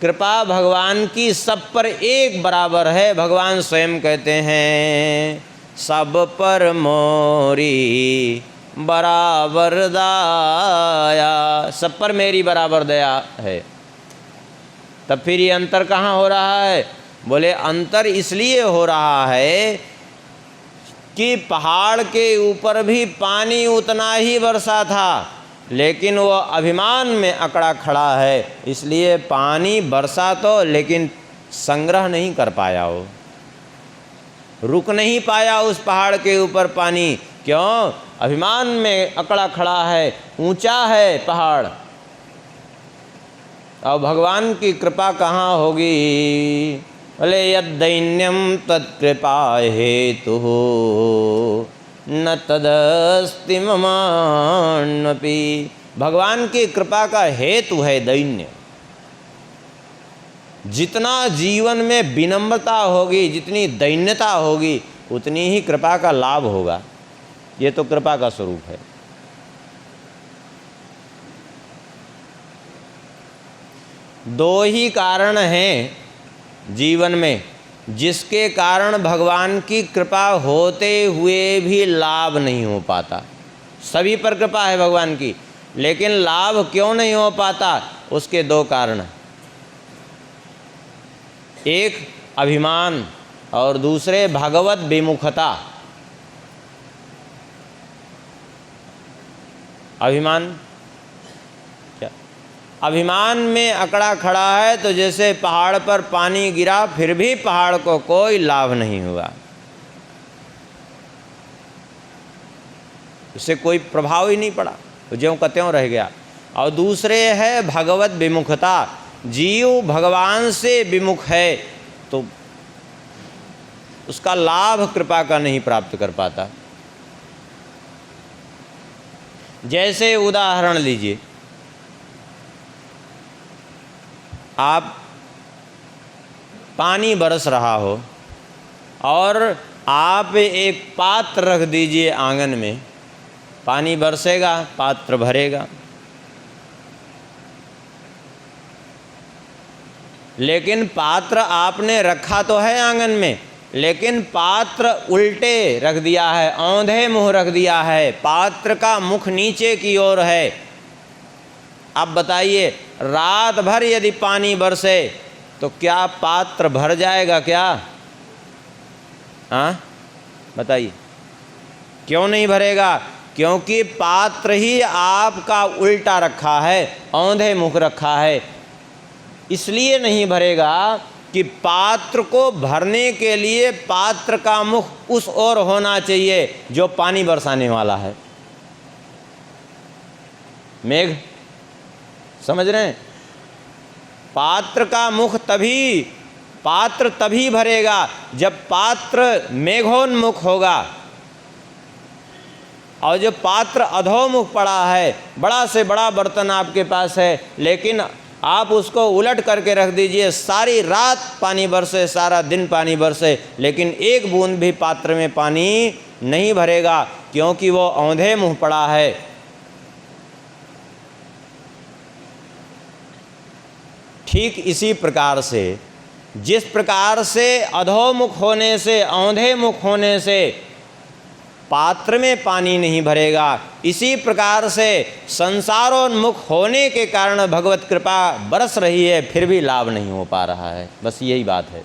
कृपा भगवान की सब पर एक बराबर है। भगवान स्वयं कहते हैं सब पर मोरी बराबर दया, सब पर मेरी बराबर दया है। तब फिर ये अंतर कहाँ हो रहा है? बोले अंतर इसलिए हो रहा है कि पहाड़ के ऊपर भी पानी उतना ही बरसा था, लेकिन वो अभिमान में अकड़ा खड़ा है, इसलिए पानी बरसा तो लेकिन संग्रह नहीं कर पाया, वो रुक नहीं पाया उस पहाड़ के ऊपर पानी। क्यों? अभिमान में अकड़ा खड़ा है, ऊंचा है पहाड़। और भगवान की कृपा कहाँ होगी? बोले यद्दैन्यम तत्कृपा हेतु न तदस्ति ममान्नपि। भगवान की कृपा का हेतु है दैन्य। जितना जीवन में विनम्रता होगी, जितनी दैन्यता होगी, उतनी ही कृपा का लाभ होगा। ये तो कृपा का स्वरूप है। दो ही कारण हैं जीवन में जिसके कारण भगवान की कृपा होते हुए भी लाभ नहीं हो पाता। सभी पर कृपा है भगवान की, लेकिन लाभ क्यों नहीं हो पाता? उसके दो कारण, एक अभिमान और दूसरे भगवत विमुखता। अभिमान क्या? अभिमान में अकड़ा खड़ा है तो जैसे पहाड़ पर पानी गिरा फिर भी पहाड़ को कोई लाभ नहीं हुआ, इससे कोई प्रभाव ही नहीं पड़ा, तो ज्यों का त्यों रह गया। और दूसरे है भगवत विमुखता, जीव भगवान से विमुख है तो उसका लाभ कृपा का नहीं प्राप्त कर पाता। जैसे उदाहरण लीजिए, आप पानी बरस रहा हो और आप एक पात्र रख दीजिए आंगन में, पानी बरसेगा, पात्र भरेगा। लेकिन पात्र आपने रखा तो है आंगन में, लेकिन पात्र उल्टे रख दिया है, औंधे मुंह रख दिया है, पात्र का मुख नीचे की ओर है। अब बताइए, रात भर यदि पानी बरसे तो क्या पात्र भर जाएगा क्या? हाँ बताइए, क्यों नहीं भरेगा? क्योंकि पात्र ही आपका उल्टा रखा है, औंधे मुख रखा है। इसलिए नहीं भरेगा कि पात्र को भरने के लिए पात्र का मुख उस ओर होना चाहिए जो पानी बरसाने वाला है। मेघ समझ रहे हैं? पात्र का मुख तभी, पात्र तभी भरेगा जब पात्र मेघोन्मुख होगा। और जो पात्र अधोमुख पड़ा है, बड़ा से बड़ा बर्तन आपके पास है, लेकिन आप उसको उलट करके रख दीजिए, सारी रात पानी बरसे, सारा दिन पानी बरसे, लेकिन एक बूंद भी पात्र में पानी नहीं भरेगा, क्योंकि वो औंधे मुंह पड़ा है। ठीक इसी प्रकार से, जिस प्रकार से अधोमुख होने से, औंधे मुख होने से पात्र में पानी नहीं भरेगा, इसी प्रकार से संसारोन्मुख होने के कारण भगवत कृपा बरस रही है फिर भी लाभ नहीं हो पा रहा है। बस यही बात है।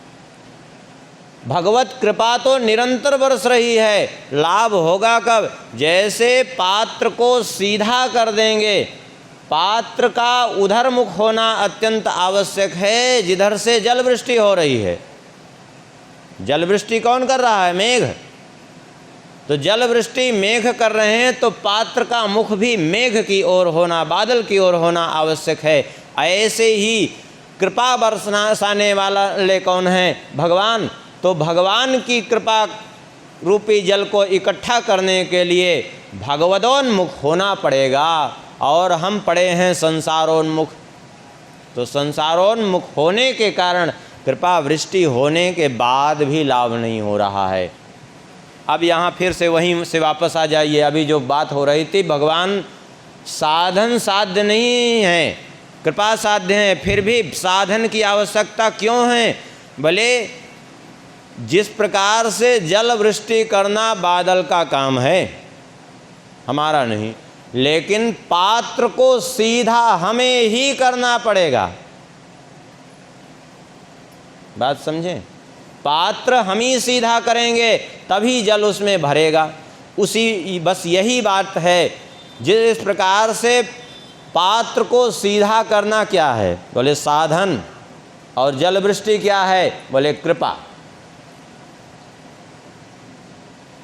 भगवत कृपा तो निरंतर बरस रही है, लाभ होगा कब? जैसे पात्र को सीधा कर देंगे, पात्र का उधर मुख होना अत्यंत आवश्यक है जिधर से जल वृष्टि हो रही है। जल वृष्टि कौन कर रहा है? मेघ। तो जल वृष्टि मेघ कर रहे हैं तो पात्र का मुख भी मेघ की ओर होना, बादल की ओर होना आवश्यक है। ऐसे ही कृपा बरसाने वाले कौन है? भगवान। तो भगवान की कृपा रूपी जल को इकट्ठा करने के लिए भगवदोन्मुख होना पड़ेगा, और हम पड़े हैं संसारोन्मुख। तो संसारोन्मुख होने के कारण कृपा वृष्टि होने के बाद भी लाभ नहीं हो रहा है। अब यहाँ फिर से वहीं से वापस आ जाइए। अभी जो बात हो रही थी, भगवान साधन साध्य नहीं है, कृपा साध्य है, फिर भी साधन की आवश्यकता क्यों है? भले जिस प्रकार से जल वृष्टि करना बादल का काम है, हमारा नहीं, लेकिन पात्र को सीधा हमें ही करना पड़ेगा। बात समझें? पात्र हम ही सीधा करेंगे तभी जल उसमें भरेगा। उसी बस यही बात है। जिस प्रकार से पात्र को सीधा करना क्या है? बोले साधन। और जल वृष्टि क्या है? बोले कृपा।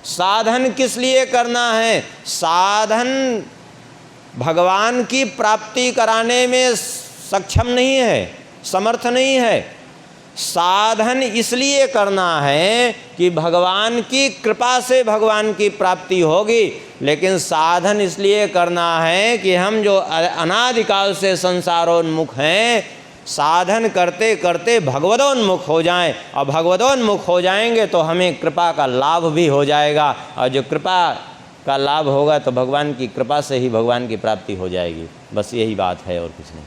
साधन किस लिए करना है? साधन भगवान की प्राप्ति कराने में सक्षम नहीं है, समर्थ नहीं है। साधन इसलिए करना है कि भगवान की कृपा से भगवान की प्राप्ति होगी, लेकिन साधन इसलिए करना है कि हम जो अनादिकाल से संसारोन्मुख हैं, साधन करते करते भगवदोन्मुख हो जाएं, और भगवदोन्मुख हो जाएंगे तो हमें कृपा का लाभ भी हो जाएगा, और जो कृपा का लाभ होगा तो भगवान की कृपा से ही भगवान की प्राप्ति हो जाएगी। बस यही बात है और कुछ नहीं।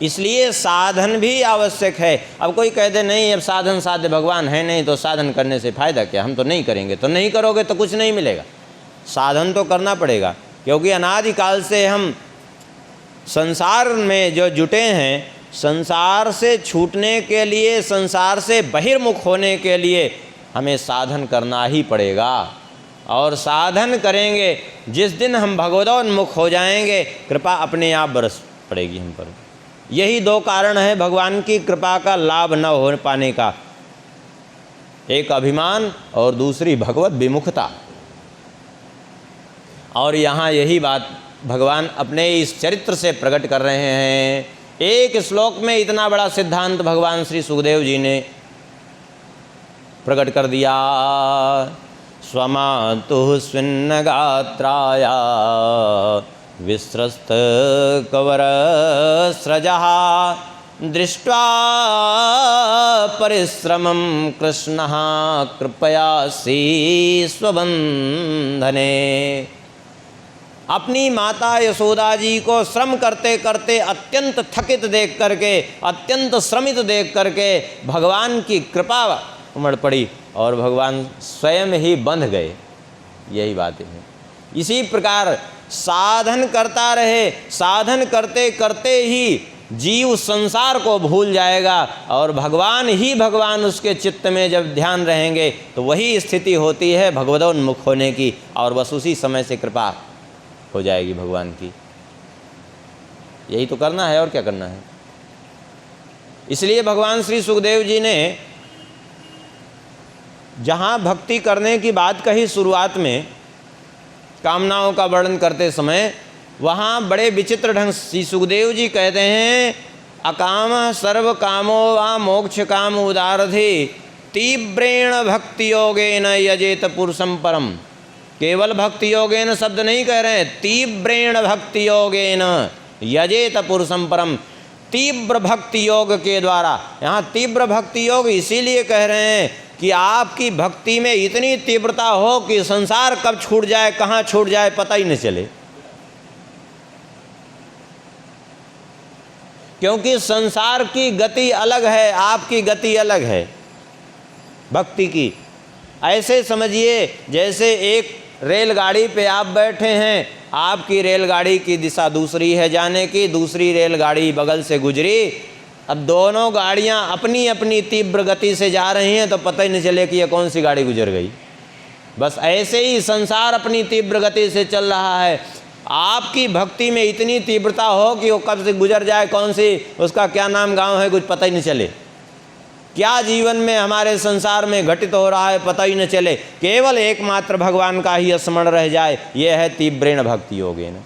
इसलिए साधन भी आवश्यक है। अब कोई कह दे नहीं अब साधन साध्य भगवान है नहीं तो साधन करने से फ़ायदा क्या, हम तो नहीं करेंगे, तो नहीं करोगे तो कुछ नहीं मिलेगा। साधन तो करना पड़ेगा, क्योंकि अनादिकाल से हम संसार में जो जुटे हैं, संसार से छूटने के लिए, संसार से बहिर्मुख होने के लिए हमें साधन करना ही पड़ेगा। और साधन करेंगे, जिस दिन हम भगवदोन्मुख हो जाएंगे, कृपा अपने आप बरस पड़ेगी हम पर। यही दो कारण है भगवान की कृपा का लाभ न हो पाने का, एक अभिमान और दूसरी भगवत विमुखता। और यहाँ यही बात भगवान अपने इस चरित्र से प्रकट कर रहे हैं। एक श्लोक में इतना बड़ा सिद्धांत भगवान श्री सुखदेव जी ने प्रकट कर दिया। स्वमातुः स्विन्न गात्राया विस्रस्त कवर स्रजः दृष्ट्वा परिश्रमं कृष्णः कृपयासी स्वबंधने। अपनी माता यशोदा जी को श्रम करते करते अत्यंत थकित देख करके, अत्यंत श्रमित देख करके भगवान की कृपा उमड़ पड़ी और भगवान स्वयं ही बंध गए। यही बात है। इसी प्रकार साधन करता रहे, साधन करते करते ही जीव संसार को भूल जाएगा और भगवान ही भगवान उसके चित्त में जब ध्यान रहेंगे तो वही स्थिति होती है भगवदोन्मुख होने की, और बस उसी समय से कृपा हो जाएगी भगवान की। यही तो करना है, और क्या करना है। इसलिए भगवान श्री सुखदेव जी ने जहाँ भक्ति करने की बात कही शुरुआत में, कामनाओं का वर्णन करते समय, वहाँ बड़े विचित्र ढंग श्री सुखदेव जी कहते हैं, अकाम सर्व कामो वा मोक्ष काम उदारधि तीव्रेण भक्ति योगेन यजेत पुरुषम परम। केवल भक्ति योगेन शब्द नहीं कह रहे हैं, तीव्रेण भक्ति योगेन यजेत पुरुषम परम। तीव्र भक्ति योग के द्वारा, यहाँ तीव्र भक्ति योग इसीलिए कह रहे हैं कि आपकी भक्ति में इतनी तीव्रता हो कि संसार कब छूट जाए, कहाँ छूट जाए, पता ही नहीं चले। क्योंकि संसार की गति अलग है, आपकी गति अलग है भक्ति की। ऐसे समझिए जैसे एक रेलगाड़ी पे आप बैठे हैं, आपकी रेलगाड़ी की दिशा दूसरी है जाने की, दूसरी रेलगाड़ी बगल से गुजरी, अब दोनों गाड़ियां अपनी अपनी तीव्र गति से जा रही हैं तो पता ही नहीं चले कि ये कौन सी गाड़ी गुजर गई। बस ऐसे ही संसार अपनी तीव्र गति से चल रहा है। आपकी भक्ति में इतनी तीव्रता हो कि वो कब से गुजर जाए, कौन सी, उसका क्या नाम गांव है, कुछ पता ही नहीं चले। क्या जीवन में हमारे संसार में घटित हो रहा है पता ही न चले, केवल एकमात्र भगवान का ही स्मरण रह जाए। यह है तीव्रेण भक्ति योगेन।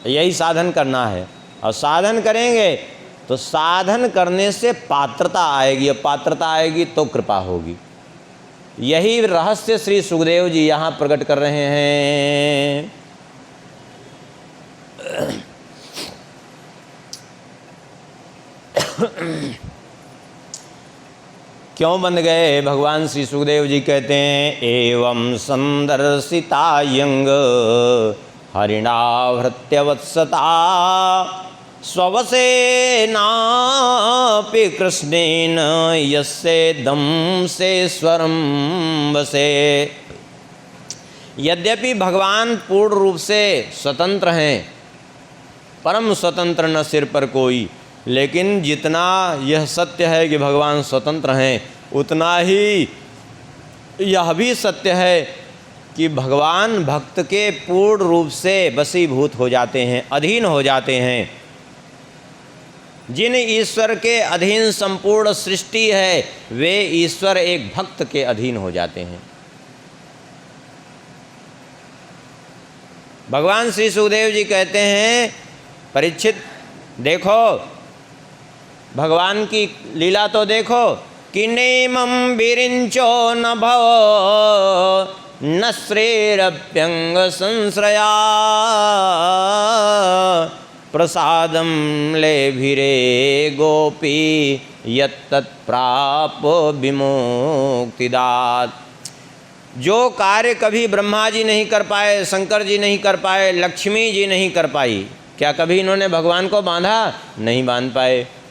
यही साधन करना है, और साधन करेंगे तो साधन करने से पात्रता आएगी, और पात्रता आएगी तो कृपा होगी। यही रहस्य श्री सुखदेव जी यहाँ प्रकट कर रहे हैं। क्यों बंध गए, भगवान श्री सुखदेव जी कहते हैं, एवं संदर्शितायंग हरिणाभृत्यवत्सता स्ववसेनापि कृष्णेन यस्य दंसेश्वरं वसे। यद्यपि भगवान पूर्ण रूप से स्वतंत्र हैं, परम स्वतंत्र न सिर पर कोई, लेकिन जितना यह सत्य है कि भगवान स्वतंत्र हैं, उतना ही यह भी सत्य है कि भगवान भक्त के पूर्ण रूप से वशीभूत हो जाते हैं, अधीन हो जाते हैं। जिन ईश्वर के अधीन संपूर्ण सृष्टि है, वे ईश्वर एक भक्त के अधीन हो जाते हैं। भगवान श्री सुखदेव जी कहते हैं, परीक्षित देखो, भगवान की लीला तो देखो, कि नेमं विरिंचो न भव न श्रेरप्यंग संश्रया प्रसादम लेभिरे गोपी यत्तत्प्राप विमुक्तिदात। जो कार्य कभी ब्रह्मा जी नहीं कर पाए, शंकर जी नहीं कर पाए, लक्ष्मी जी नहीं कर पाई, क्या कभी इन्होंने भगवान को बांधा? नहीं बांध पाए।